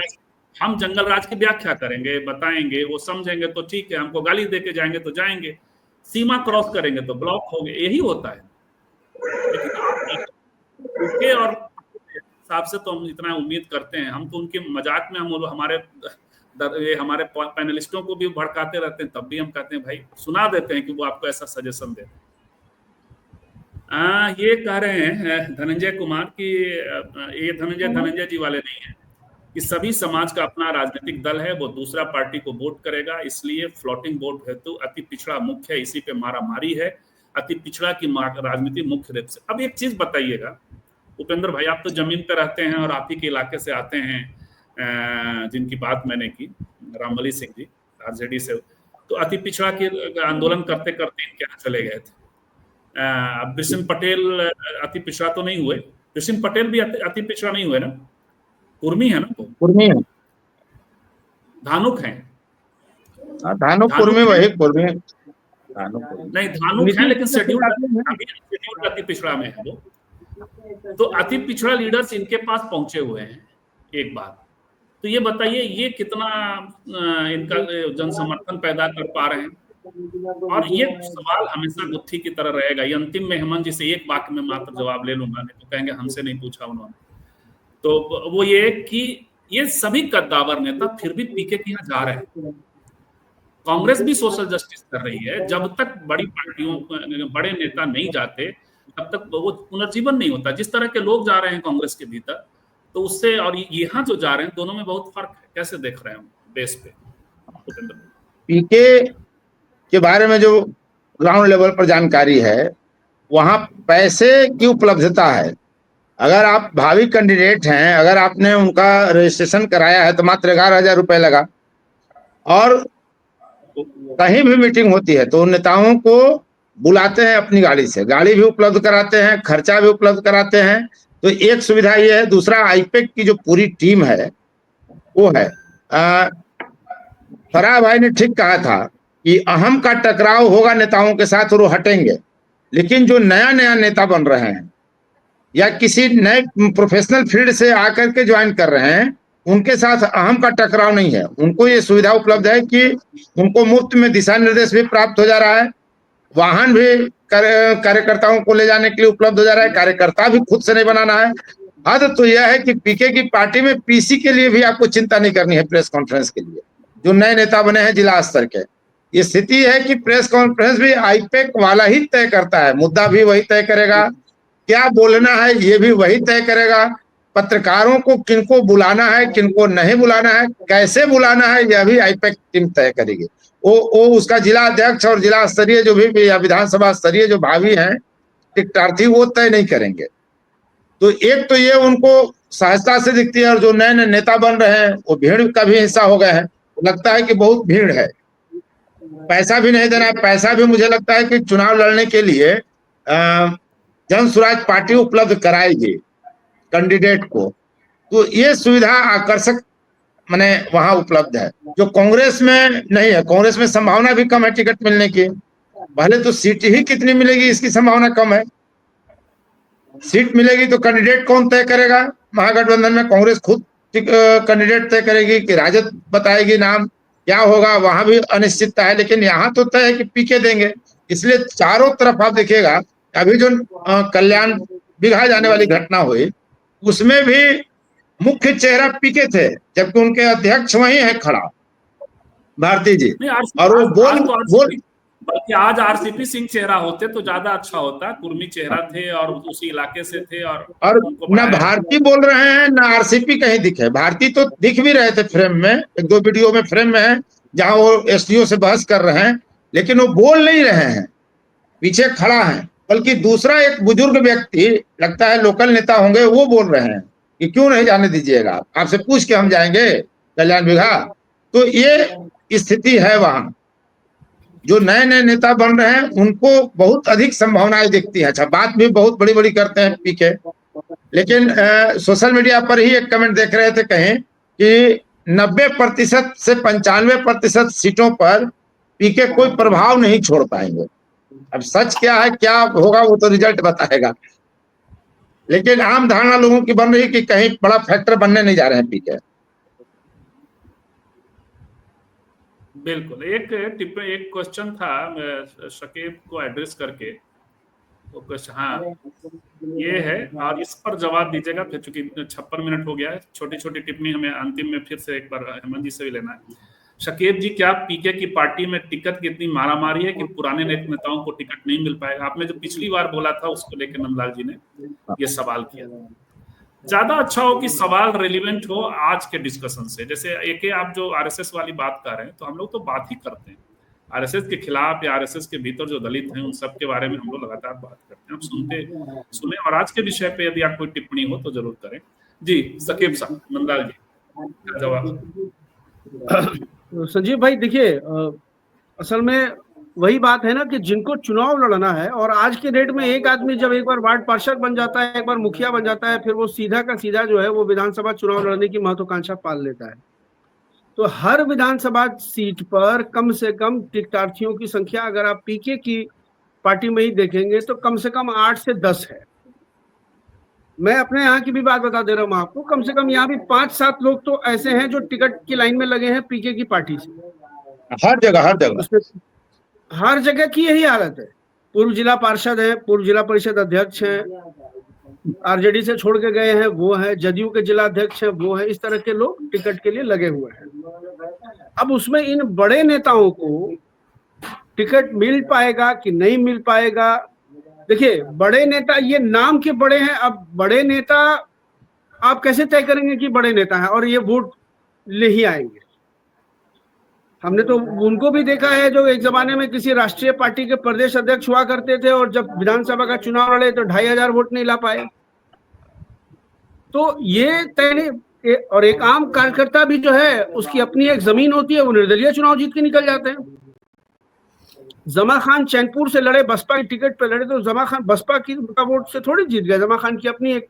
हम जंगल राज की व्याख्या करेंगे, बताएंगे, वो समझेंगे तो ठीक है। हमको गाली दे के जाएंगे तो जाएंगे, सीमा क्रॉस करेंगे तो ब्लॉक हो गए, यही होता है। लेकिन और हिसाब से तो हम इतना उम्मीद करते हैं। हम तो उनके मजाक में हम हमारे पैनलिस्टों को भी भड़काते रहते हैं, तब भी हम कहते हैं भाई सुना देते हैं कि वो आपको ऐसा सजेशन दे। ये कह रहे हैं धनंजय कुमार कि ये धनंजय जी वाले नहीं है कि सभी समाज का अपना राजनीतिक दल है, वो दूसरा पार्टी को वोट करेगा, इसलिए फ्लोटिंग वोट हेतु अति पिछड़ा मुख्य है, इसी पे मारामारी है। अति पिछड़ा की राजनीति मुख्य रूप से। अब एक चीज बताइएगा उपेंद्र भाई, आप तो जमीन पे रहते हैं और आप ही के इलाके से आते हैं, जिनकी बात मैंने की, रामबली सिंह जी आरजेडी से, तो अति पिछड़ा के आंदोलन करते करते इनके यहाँ चले गए थे। बिशन पटेल अति पिछड़ा तो नहीं हुए, बिशन पटेल भी अति पिछड़ा नहीं हुए ना, कुर्मी है ना, तो कुर्मी है, धानुक है। धानुक कुर्मी, वही कुर्मी नहीं, धानुक है लेकिन शेड्यूल्ड अति पिछड़ा में है वो। तो अति पिछड़ा लीडर्स इनके पास पहुंचे हुए हैं। एक बात तो ये बताइए, ये कितना इनका जन समर्थन पैदा कर पा रहे हैं। और ये सवाल हमेशा गुत्थी की तरह रहेगा। ये अंतिम में हेमंत जी से एक वाक्य में मात्र जवाब ले लूंगा, नहीं तो कहेंगे हमसे नहीं पूछा उन्होंने। तो वो ये कि ये सभी कद्दावर नेता फिर भी पीके के यहाँ जा रहे हैं। कांग्रेस भी सोशल जस्टिस कर रही है। जब तक बड़ी पार्टियों, बड़े नेता नहीं जाते तब तक वो पुनर्जीवन नहीं होता। जिस तरह के लोग जा रहे हैं कांग्रेस के भीतर, तो उससे और यहाँ जो जा रहे हैं, दोनों में बहुत फर्क है। कैसे देख रहे हैं बेस पे? पीके के बारे में जो ग्राउंड लेवल पर जानकारी है, वहां पैसे की उपलब्धता है। अगर आप भावी कैंडिडेट हैं, अगर आपने उनका रजिस्ट्रेशन कराया है तो मात्र 11,000 रुपए लगा। और कहीं भी मीटिंग होती है तो नेताओं को बुलाते हैं अपनी गाड़ी से, गाड़ी भी उपलब्ध कराते हैं, खर्चा भी उपलब्ध कराते हैं। तो एक सुविधा ये है। दूसरा, आईपेक की जो पूरी टीम है वो है, फराह भाई ने ठीक कहा था कि अहम का टकराव होगा नेताओं के साथ और वो हटेंगे। लेकिन जो नया नया नेता बन रहे हैं या किसी नए प्रोफेशनल फील्ड से आकर के ज्वाइन कर रहे हैं, उनके साथ अहम का टकराव नहीं है। उनको ये सुविधा उपलब्ध है कि उनको मुफ्त में दिशा निर्देश भी प्राप्त हो जा रहा है, वाहन भी कार्यकर्ताओं को ले जाने के लिए उपलब्ध हो जा रहा है, कार्यकर्ता भी खुद से नहीं बनाना है। हद तो यह है कि पीके की पार्टी में पीसी के लिए भी आपको चिंता नहीं करनी है। प्रेस कॉन्फ्रेंस के लिए जो नए नेता बने हैं जिला स्तर के, ये स्थिति है कि प्रेस कॉन्फ्रेंस भी आईपेक वाला ही तय करता है। मुद्दा भी वही तय करेगा, क्या बोलना है ये भी वही तय करेगा, पत्रकारों को किनको बुलाना है किनको नहीं बुलाना है, कैसे बुलाना है, यह भी आईपेक टीम तय करेगी। वो उसका जिला अध्यक्ष और जिला स्तरीय जो भी या विधानसभा स्तरीय जो भावी हैं टिकटार्थी, वो तय नहीं करेंगे। तो एक तो ये उनको सहजता से दिखती है, और जो नए नए नेता बन रहे हैं वो भीड़ का भी हिस्सा हो गए हैं। लगता है कि बहुत भीड़ है, पैसा भी नहीं देना है। पैसा भी मुझे लगता है कि चुनाव लड़ने के लिए जन स्वराज पार्टी उपलब्ध कराएगी कैंडिडेट को, तो ये सुविधा आकर्षक माने वहां उपलब्ध है, जो कांग्रेस में नहीं है। कांग्रेस में संभावना भी कम है टिकट मिलने की, पहले तो सीट ही कितनी मिलेगी इसकी संभावना कम है। सीट मिलेगी तो कैंडिडेट कौन तय करेगा? महागठबंधन में कांग्रेस खुद कैंडिडेट तय करेगी कि राजद बताएगी नाम, क्या होगा वहां भी अनिश्चितता है। लेकिन यहाँ तो तय है कि पीके देंगे, इसलिए चारों तरफ आप देखिएगा। अभी जो कल्याण बिघा जाने वाली घटना हुई उसमें भी मुख्य चेहरा पीके थे, जबकि उनके अध्यक्ष वही है खड़ा, भारती जी, और वो बोल बल्कि आज आरसीपी सिंह चेहरा होते तो ज्यादा अच्छा होता। कुर्मी चेहरा थे और उसी इलाके से थे, और न भारती बोल रहे हैं न आरसीपी कहीं दिखे। भारती तो दिख भी रहे थे फ्रेम में, एक दो वीडियो में फ्रेम में है जहां वो एसडीओ से बहस कर रहे हैं, लेकिन वो बोल नहीं रहे हैं, पीछे खड़ा है। बल्कि दूसरा एक बुजुर्ग व्यक्ति, लगता है लोकल नेता होंगे, वो बोल रहे हैं कि क्यों नहीं जाने दीजिएगा, आपसे पूछ के हम जाएंगे कल्याण बिघा। तो ये स्थिति है वहां। जो नए नए नेता बन रहे हैं उनको बहुत अधिक संभावनाएं दिखती हैं। अच्छा, बात भी बहुत बड़ी बड़ी करते हैं पीके, लेकिन सोशल मीडिया पर ही एक कमेंट देख रहे थे कहीं कि 90% से 95% सीटों पर पीके कोई प्रभाव नहीं छोड़ पाएंगे। अब सच क्या है क्या होगा वो तो रिजल्ट बताएगा, लेकिन आम धारणा लोगों की बन रही कि कहीं बड़ा फैक्टर बनने नहीं जा रहे हैं पीके। बिल्कुल। एक क्वेश्चन था शकीब को एड्रेस करके, तो क्वेश्चन हाँ ये है और इस पर जवाब दीजिएगा फिर, चूंकि 56 मिनट हो गया है। छोटी छोटी टिप्पणी हमें अंतिम में फिर से एक बार हेमंत जी से भी लेना है। शकीब जी, क्या पीके की पार्टी में टिकट की इतनी मारामारी है कि पुराने नेताओं को टिकट नहीं मिल पाएगा? आपने जो पिछली बार बोला था उसको लेकर नंदलाल जी ने ये सवाल किया। ज्यादा अच्छा हो कि सवाल रेलिवेंट हो आज के डिस्कशन से। जैसे एक आप जो आरएसएस वाली बात कर रहे हैं, तो हम लोग तो बात ही करते हैं आरएसएस के खिलाफ या आरएसएस के भीतर जो दलित हैं उन सब के बारे में हम लोग लगातार बात करते हैं। आप सुने और आज के विषय पे यदि आप कोई टिप्पणी हो तो जरूर करें। जी शकीब साहब, नंदलाल जी जवाब। संजीव भाई देखिए, असल में वही बात है ना कि जिनको चुनाव लड़ना है, और आज के डेट में एक आदमी जब एक बार वार्ड पार्षद बन जाता है, एक बार मुखिया बन जाता है, फिर वो सीधा का सीधा जो है वो विधानसभा चुनाव लड़ने की महत्वाकांक्षा पाल लेता है। तो हर विधानसभा सीट पर कम से कम टिकटार्थियों की संख्या अगर आप पीके की पार्टी में ही देखेंगे तो कम से कम 8 से 10 है। मैं अपने यहाँ की भी बात बता दे रहा हूँ आपको, कम से कम यहाँ भी 5-7 लोग तो ऐसे हैं जो टिकट की लाइन में लगे हैं पीके की पार्टी से। हर जगह हर जगह की यही हालत है। पूर्व जिला पार्षद है, पूर्व जिला परिषद अध्यक्ष है, आरजेडी से छोड़ के गए हैं वो है, जदयू के जिला अध्यक्ष है वो है, इस तरह के लोग टिकट के लिए लगे हुए हैं। अब उसमें इन बड़े नेताओं को टिकट मिल पाएगा कि नहीं मिल पाएगा? देखिए, बड़े नेता ये नाम के बड़े हैं। अब बड़े नेता आप कैसे तय करेंगे कि बड़े नेता हैं और ये वोट ले ही आएंगे? हमने तो उनको भी देखा है जो एक जमाने में किसी राष्ट्रीय पार्टी के प्रदेश अध्यक्ष हुआ करते थे और जब विधानसभा का चुनाव लड़े तो 2500 वोट नहीं ला पाए। तो ये तय नहीं। और एक आम कार्यकर्ता भी जो है उसकी अपनी एक जमीन होती है, वो निर्दलीय चुनाव जीत के निकल जाते हैं। जमा खान चैनपुर से लड़े, बसपा की टिकट पे लड़े, तो जमा खान बसपा की वोट से थोड़ी जीत गए। जमा खान की अपनी एक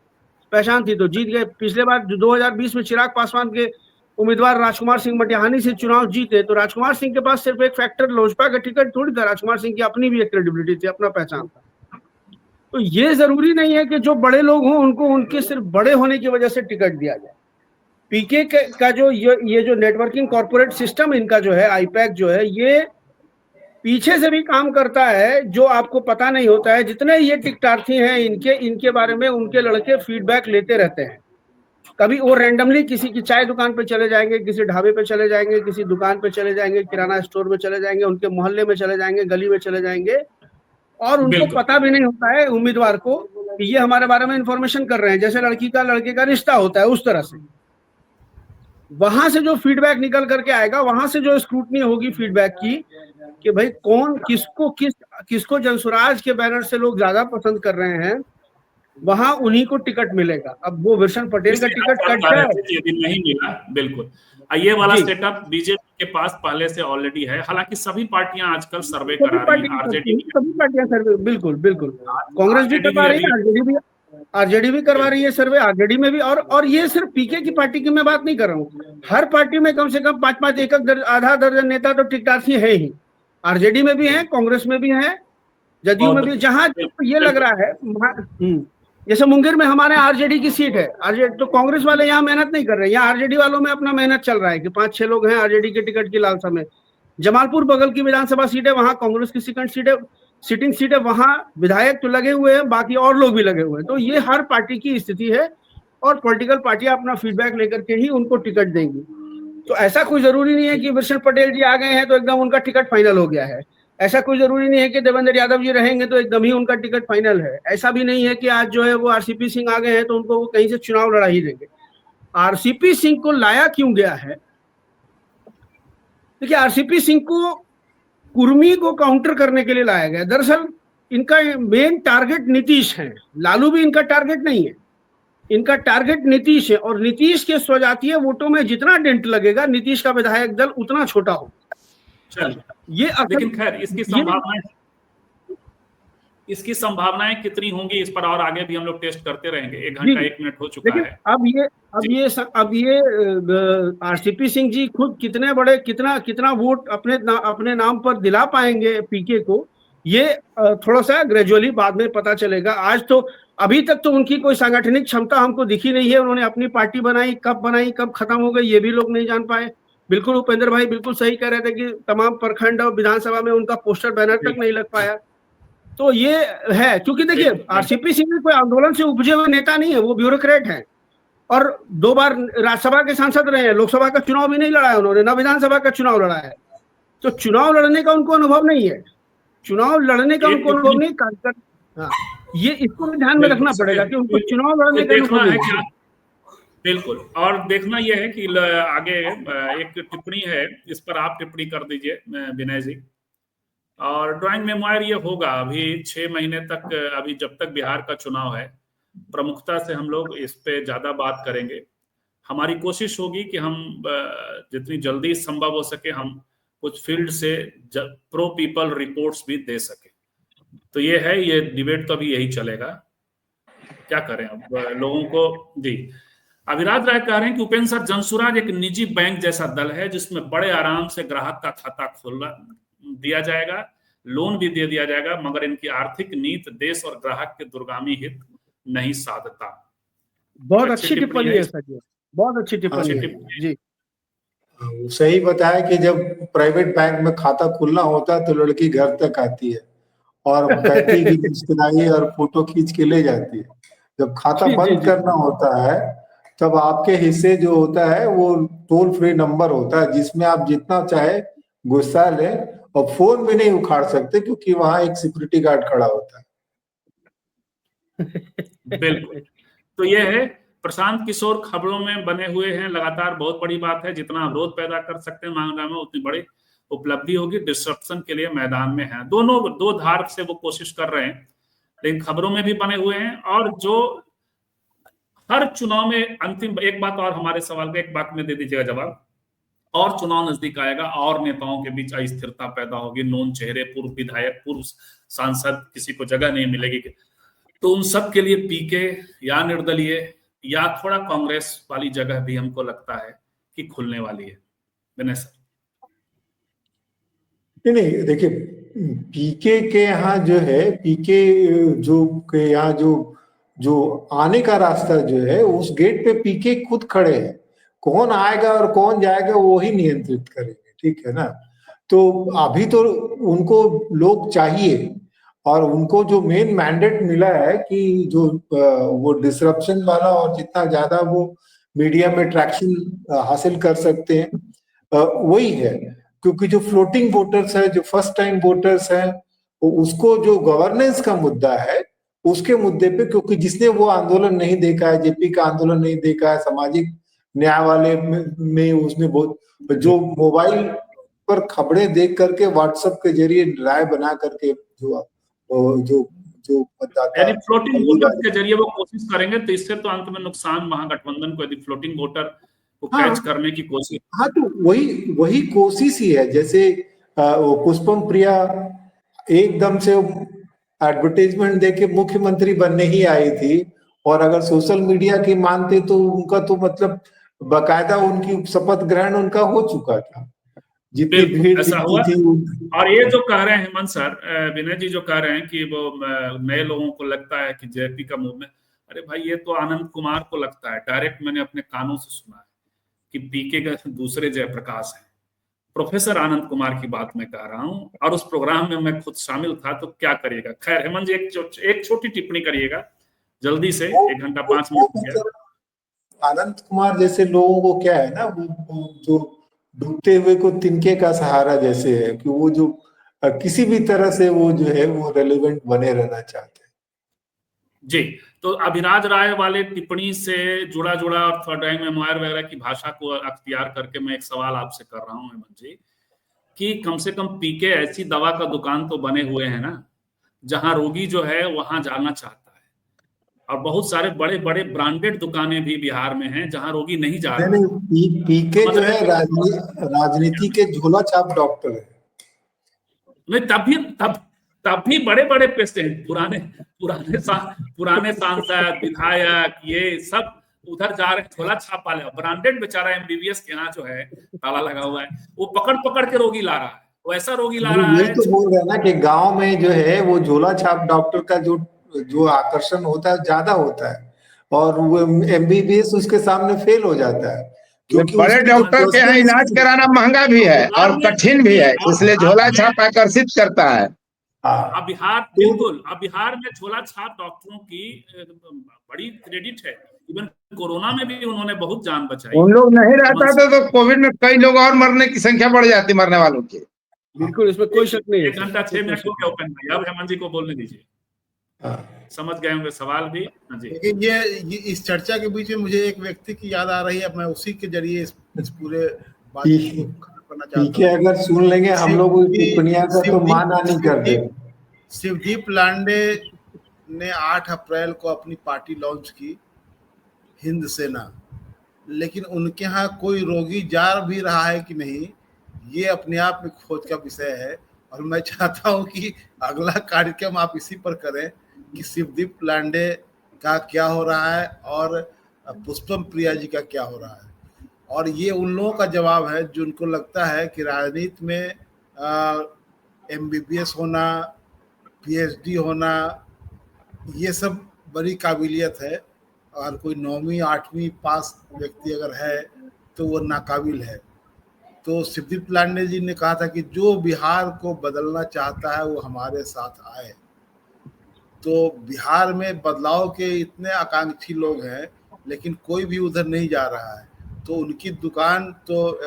पहचान थी तो जीत गए। पिछले बार 2020 में चिराग पासवान के उम्मीदवार राजकुमार सिंह मटिहानी से चुनाव जीते तो राजकुमार सिंह के पास सिर्फ एक फैक्टर लोजपा का टिकट थोड़ी था, राजकुमार सिंह की अपनी भी एक क्रेडिबिलिटी थी, अपना पहचान था। तो ये जरूरी नहीं है कि जो बड़े लोग हों उनको उनके सिर्फ बड़े होने की वजह से टिकट दिया जाए। पीके का जो ये जो नेटवर्किंग कॉर्पोरेट सिस्टम इनका जो है, आईपैक जो है, ये पीछे से भी काम करता है जो आपको पता नहीं होता है। जितने ये टिकटार्थी हैं इनके बारे में उनके लड़के फीडबैक लेते रहते हैं। कभी वो रैंडमली किसी की चाय दुकान पे चले जाएंगे, किसी ढाबे पे चले जाएंगे, किसी दुकान पे चले जाएंगे, किराना स्टोर में चले जाएंगे, उनके मोहल्ले में चले जाएंगे, गली में चले जाएंगे, और उनको पता भी नहीं होता है उम्मीदवार को कि ये हमारे बारे में इंफॉर्मेशन कर रहे हैं। जैसे लड़की का लड़के का रिश्ता होता है उस तरह से वहां से जो फीडबैक निकल करके आएगा, वहां से जो स्क्रूटनी होगी फीडबैक की कि भाई कौन किसको जनसुराज के बैनर से लोग ज्यादा पसंद कर रहे हैं, वहां उन्हीं को टिकट मिलेगा। अब वो विशन पटेल का टिकट कट जाए, यदि नहीं मिला, बिल्कुल ये वाला जी। सेटअप बीजेपी के पास पहले से ऑलरेडी है। हालांकि सभी पार्टियां आजकल सर्वे सभी करा रही हैं, आरजेडी सभी पार्टियां सर्वे, बिल्कुल बिल्कुल, कांग्रेस भी आरजेडी करवा रही अभी है, आरजेडी भी करवा रही है सर्वे, आरजेडी में भी। और ये सिर्फ पीके की पार्टी की मैं बात नहीं कर रहा हूँ, हर पार्टी में कम से कम 5-5 एक आधा दर्जन नेता तो टिकटार्थी है ही। आरजेडी में भी है, कांग्रेस में भी है, जदयू में भी। जहां ये लग रहा है, जैसे मुंगेर में हमारे आरजेडी की सीट है, आरजेडी तो कांग्रेस वाले यहाँ मेहनत नहीं कर रहे, यहाँ आरजेडी वालों में अपना मेहनत चल रहा है कि 5-6 लोग हैं आरजेडी के टिकट की लालसा में। जमालपुर बगल की विधानसभा सीट है, वहां कांग्रेस की सिटिंग सीट है, वहां विधायक तो लगे हुए हैं, बाकी और लोग भी लगे हुए हैं। तो ये हर पार्टी की स्थिति है और पॉलिटिकल पार्टियां अपना फीडबैक लेकर के ही उनको टिकट देंगी। तो ऐसा कोई जरूरी नहीं है कि विशन पटेल जी आ गए हैं तो एकदम उनका टिकट फाइनल हो गया है। ऐसा कोई जरूरी नहीं है कि देवेंद्र यादव जी रहेंगे तो एकदम ही उनका टिकट फाइनल है। ऐसा भी नहीं है कि आज जो है वो आरसीपी सिंह आ गए हैं तो उनको वो कहीं से चुनाव लड़ा ही देंगे। आरसीपी सिंह को लाया क्यों गया है? देखिए, आरसीपी सिंह को कुर्मी को काउंटर करने के लिए लाया गया। दरअसल इनका मेन टारगेट नीतीश है, लालू भी इनका टारगेट नहीं है, इनका टारगेट नीतीश है। और नीतीश के स्वजातीय वोटों में जितना डेंट लगेगा, नीतीश का विधायक दल उतना छोटा होगा। चलिए, ये लेकिन खैर इसकी संभावनाएं कितनी होंगी इस पर और आगे भी हम लोग टेस्ट करते रहेंगे। 1 घंटा 1 मिनट हो चुका है। अब ये आरसीपी सिंह जी खुद कितना वोट अपने नाम पर दिला पाएंगे पीके को, ये थोड़ा सा ग्रेजुअली बाद में पता चलेगा। आज तो अभी तक तो उनकी कोई सांगठनिक क्षमता हमको दिखी नहीं है। उन्होंने अपनी पार्टी बनाई, कब खत्म हो गई ये भी लोग नहीं जान पाए। बिल्कुल उपेंद्र भाई बिल्कुल सही कह रहे थे कि तमाम प्रखंड और विधानसभा में उनका पोस्टर बैनर तक नहीं लग पाया। तो ये है, क्योंकि देखिए आरसीपी सिंह कोई आंदोलन से उपजे हुए नेता नहीं है, वो ब्यूरोक्रेट हैं और 2 बार राज्यसभा के सांसद रहे हैं। लोकसभा का चुनाव भी नहीं लड़ा है उन्होंने, ना विधानसभा का चुनाव लड़ा है। तो चुनाव लड़ने का उनको अनुभव नहीं है, हाँ, ये इसको भी ध्यान में रखना पड़ेगा कि उनको चुनाव लड़ने का अनुभव नहीं है। बिल्कुल। और देखना यह है कि आगे एक टिप्पणी है, इस पर आप टिप्पणी कर दीजिए विनय जी। और ड्राइंग मेमोयर ये होगा अभी 6 महीने तक, अभी जब तक बिहार का चुनाव है, प्रमुखता से हम लोग इस पे ज्यादा बात करेंगे। हमारी कोशिश होगी कि हम जितनी जल्दी संभव हो सके हम कुछ फील्ड से प्रो पीपल रिपोर्ट्स भी दे सके। तो ये है, ये डिबेट तो अभी यही चलेगा, क्या करें अब लोगों को। जी, अभिराज राय कह रहे हैं कि उपेंद्र सर, जनसुराज एक निजी बैंक जैसा दल है जिसमें बड़े आराम से ग्राहक का खाता खोल दिया जाएगा, लोन भी दे दिया जाएगा, मगर इनकी आर्थिक नीति देश और ग्राहक के दूरगामी हित नहीं साधता। बहुत अच्छी टिप्पणी है सर, बहुत अच्छी टिप्पणी है जी। सही बताया कि जब प्राइवेट बैंक में खाता खुलना होता है तो लड़की घर तक आती है और पैटी की मुस्कुराई और फोटो खींच के ले जाती है। जब खाता बंद करना होता है तब आपके हिस्से जो होता है वो टोल फ्री नंबर होता है जिसमें आप जितना चाहे गुस्सा ले और फोन भी नहीं उखाड़ सकते क्योंकि वहां एक सिक्योरिटी गार्ड खड़ा होता है। बिल्कुल। तो ये है, प्रशांत किशोर खबरों में बने हुए हैं लगातार, बहुत बड़ी बात है। जितना विरोध पैदा कर सकते हैं मांगना में, उतनी बड़ी उपलब्धि होगी। डिस्ट्रप्शन के लिए मैदान में है, दोनों 2 धार से वो कोशिश कर रहे हैं, लेकिन खबरों में भी बने हुए हैं। और जो हर चुनाव में अंतिम एक बात और, हमारे सवाल का एक बात में दे दीजिएगा जवाब, और चुनाव नजदीक आएगा और नेताओं के बीच अस्थिरता पैदा होगी, नोन चेहरे, पूर्व विधायक, पूर्व सांसद, किसी को जगह नहीं मिलेगी। तो उन सब के लिए पीके या निर्दलीय या थोड़ा कांग्रेस वाली जगह भी हमको लगता है कि खुलने वाली है। विनय सर। नहीं, देखिए पीके के यहाँ जो है, पीके जो के यहाँ जो आने का रास्ता जो है उस गेट पे पीके खुद खड़े हैं। कौन आएगा और कौन जाएगा वो ही नियंत्रित करेंगे, ठीक है ना। तो अभी तो उनको लोग चाहिए और उनको जो मेन मैंडेट मिला है कि जो वो डिसरप्शन वाला और जितना ज्यादा वो मीडिया में ट्रैक्शन हासिल कर सकते हैं वही है। क्योंकि जो फ्लोटिंग वोटर्स है, जो फर्स्ट टाइम वोटर्स हैं, उसको जो गवर्नेंस का मुद्दा है उसके मुद्दे पे, क्योंकि जिसने वो आंदोलन नहीं देखा है, जेपी का आंदोलन नहीं देखा है, सामाजिक न्याय वाले में उसने बहुत जो मोबाइल पर खबरें देख करके व्हाट्सएप के जरिए राय बना करके जो जो मतदाता यानी फ्लोटिंग वोटर के जरिए वो कोशिश करेंगे, तो इससे तो अंत में नुकसान महागठबंधन को, यदि फ्लोटिंग वोटर को कैच करने की कोशिश। हाँ, तो वही कोशिश ही है। जैसे वो पुष्पम प्रिया एकदम से एडवर्टाइजमेंट देके मुख्यमंत्री बनने ही आई थी, और अगर सोशल मीडिया की मानते तो उनका तो मतलब बकायदा उनकी शपथ ग्रहण उनका हो चुका था, जितनी भीड़ ऐसा हुआ। थी। और ये जो कह रहे हैं हेमंत सर, विनय जी जो कह रहे हैं कि वो नए लोगों को लगता है कि जेपी का मूवमेंट, अरे भाई ये तो आनंद कुमार को लगता है, डायरेक्ट मैंने अपने कानों से सुना है कि पीके का दूसरे जयप्रकाश है। प्रोफेसर आनंद कुमार की बात मैं कह रहा हूं, और उस प्रोग्राम में मैं खुद शामिल था, तो क्या करिएगा। खैर हेमंत जी एक छोटी टिप्पणी करिएगा जल्दी से, 1 घंटा 5 मिनट हो गया। आनंद कुमार जैसे लोगों को क्या है ना, वो जो डूबते हुए को तिनके का सहारा जैसे है, कि वो जो किसी भी तरह से वो जो है वो रेलेवेंट बने रहना चाहते हैं। जी, तो अभिराज राय वाले टिप्पणी से जुड़ा और थर्ड राइंग मेमोयर वगैरह की भाषा को अख्तियार करके मैं एक सवाल आपसे कर रहा हूं हेमंत जी, कि कम से कम पीके ऐसी दवा का दुकान तो बने हुए हैं ना, जहां रोगी जो है वहां जाना चाहता है, और बहुत सारे बड़े बड़े ब्रांडेड दुकानें भी बिहार में हैं जहां रोगी नहीं जा रहा। पीके जो है राजनीति के झोला छाप डॉक्टर है। नहीं, तब भी बड़े बड़े पेशेंट, पुराने सांसद, विधायक, ये सब उधर जा रहे, झोला छाप वाले ब्रांडेड बेचारा एमबीबीएस के यहाँ जो है ताला लगा हुआ है, वो पकड़ के रोगी ला रहा है, वो ऐसा रोगी ला रहा है। तो बोल रहे हैं ना कि गांव में जो है वो झोला छाप डॉक्टर का जो आकर्षण होता है ज्यादा होता है, और वो एमबीबीएस उसके सामने फेल हो जाता है, क्योंकि बड़े डॉक्टर के यहाँ इलाज कराना महंगा भी है और कठिन भी है, इसलिए झोला छाप आकर्षित करता है। अब बिहार में झोला छाप डॉक्टरों की बड़ी क्रेडिट है। इवन कोरोना में भी उन्होंने बहुत जान बचाई। उन लोग नहीं रहता तो कोविड में कई लोग और मरने की संख्या बढ़ जाती, मरने वालों की। बिल्कुल, इसमें कोई शक नहीं है। 1 घंटा 6 मिनट हो गया ओपन भाई, अब हेमंत जी को बोलने दीजिए। समझ गए होंगे सवाल भी। हाँ जी, लेकिन ये इस चर्चा के बीच में मुझे एक व्यक्ति की याद आ रही है, मैं उसी के जरिए इस पूरे बात को करना चाहता हूँ। अगर सुन लेंगे हम लोग टिप्पणियां का तो माना नहीं करते। शिवदीप लांडे ने 8 अप्रैल को अपनी पार्टी लॉन्च की, हिंद सेना, लेकिन उनके यहाँ कोई रोगी जा भी रहा है कि नहीं, ये अपने आप में खोज का विषय है। और मैं चाहता हूँ कि अगला कार्यक्रम आप इसी पर करें कि शिवदीप लांडे का क्या हो रहा है और पुष्पम प्रिया जी का क्या हो रहा है। और ये उन लोगों का जवाब है जो उनको लगता है कि राजनीति में एमबीबीएस होना, पीएचडी होना, ये सब बड़ी काबिलियत है, और कोई 9वीं 8वीं पास व्यक्ति अगर है तो वो नाकाबिल है। तो शिवदीप लांडे जी ने कहा था कि जो बिहार को बदलना चाहता है वो हमारे साथ आए। तो बिहार में बदलाव के इतने आकांक्षी लोग हैं, लेकिन कोई भी उधर नहीं जा रहा है। तो उनकी दुकान तो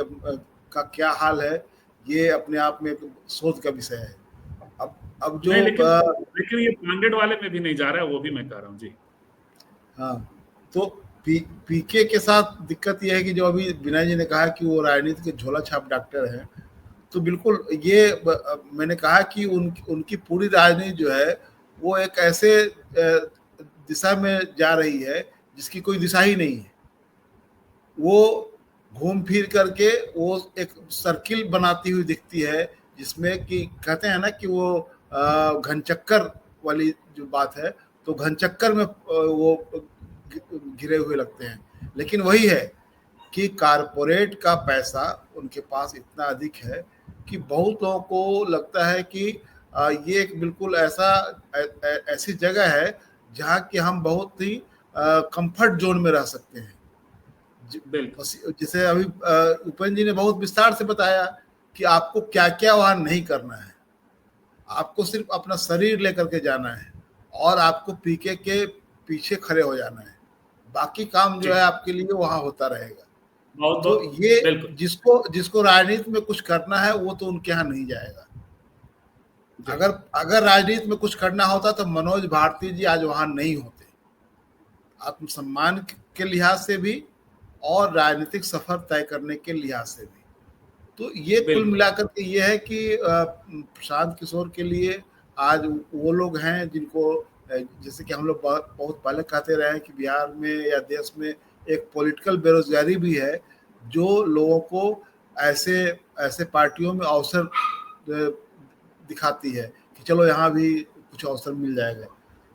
का क्या हाल है, ये अपने आप में शोध का विषय है। अब जो लेकिन ये ब्रांडेड वाले में भी नहीं जा रहा है, वो भी मैं कह रहा हूँ जी। हाँ, तो पीके के साथ दिक्कत यह है कि जो अभी विनय जी ने कहा कि वो राजनीति के झोला छाप डॉक्टर हैं, तो बिल्कुल ये मैंने कहा कि उनकी पूरी राजनीति जो है वो एक ऐसे दिशा में जा रही है जिसकी कोई दिशा ही नहीं है। वो घूम फिर करके वो एक सर्किल बनाती हुई दिखती है, जिसमें कि कहते हैं ना कि वो घनचक्कर वाली जो बात है, तो घनचक्कर में वो घिरे हुए लगते हैं। लेकिन वही है कि कारपोरेट का पैसा उनके पास इतना अधिक है कि बहुत लोगों को लगता है कि ये एक बिल्कुल ऐसी जगह है जहाँ कि हम बहुत ही कंफर्ट जोन में रह सकते हैं। जैसे अभी उपेंद्र जी ने बहुत विस्तार से बताया कि आपको क्या क्या वहाँ नहीं करना है, आपको सिर्फ अपना शरीर लेकर के जाना है और आपको पीके के पीछे खड़े हो जाना है, बाकी काम जो है आपके लिए वहाँ होता रहेगा। तो ये जिसको राजनीति में कुछ करना है वो तो उनके यहाँ नहीं जाएगा। अगर राजनीति में कुछ करना होता तो मनोज भारती जी आज वहां नहीं होते, आत्मसम्मान के लिहाज से भी और राजनीतिक सफर तय करने के लिहाज से भी। तो ये कुल मिलाकर के ये है कि प्रशांत किशोर के लिए आज वो लोग हैं जिनको जैसे कि हम लोग बहुत पहले कहते रहे हैं कि बिहार में या देश में एक पॉलिटिकल बेरोजगारी भी है, जो लोगों को ऐसे ऐसे पार्टियों में अवसर दिखाती है कि चलो यहाँ भी कुछ अवसर मिल जाएगा।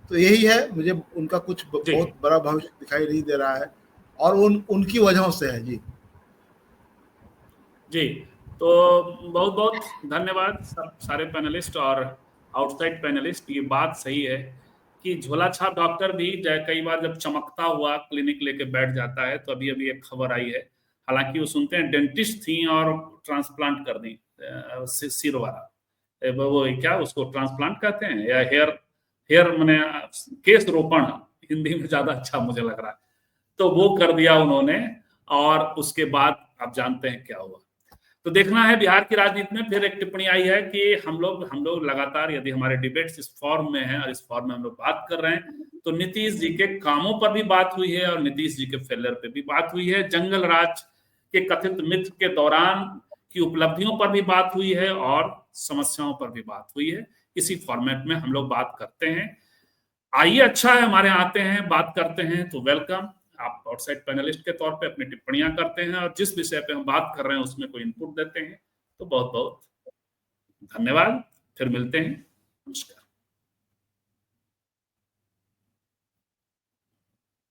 तो यही है, मुझे उनका कुछ बहुत बड़ा भविष्य दिखाई नहीं दे रहा है और उनकी वजहों से है। जी जी, तो बहुत बहुत धन्यवाद सब सारे पैनलिस्ट और आउटसाइड पैनलिस्ट। ये बात सही है कि झोला छाप डॉक्टर भी कई बार जब चमकता हुआ क्लिनिक लेके बैठ जाता है, तो अभी अभी एक खबर आई है, हालांकि वो सुनते हैं डेंटिस्ट थी और ट्रांसप्लांट कर दी सिर वाला, वो क्या उसको ट्रांसप्लांट कहते हैं या हेयर मैंने केस रोपण हिंदी में ज्यादा अच्छा मुझे लग रहा है, तो वो कर दिया उन्होंने। और उसके बाद आप जानते हैं क्या हुआ। तो देखना है बिहार की राजनीति में। फिर एक टिप्पणी आई है कि हम लोग लगातार, यदि हमारे डिबेट्स इस फॉर्म में हैं और इस फॉर्म में हम लोग बात कर रहे हैं, तो नीतीश जी के कामों पर भी बात हुई है और नीतीश जी के फेलियर पे भी बात हुई है, जंगल राज के कथित मित्र के दौरान की उपलब्धियों पर भी बात हुई है और समस्याओं पर भी बात हुई है। इसी फॉर्मेट में हम लोग बात करते हैं। आइए, अच्छा है, हमारे आते हैं, बात करते हैं, तो वेलकम। आप आउटसाइड पैनलिस्ट के तौर पे अपनी टिप्पणियां करते हैं और जिस विषय पे हम बात कर रहे हैं उसमें कोई इनपुट देते हैं, तो बहुत बहुत धन्यवाद। फिर मिलते हैं। नमस्कार।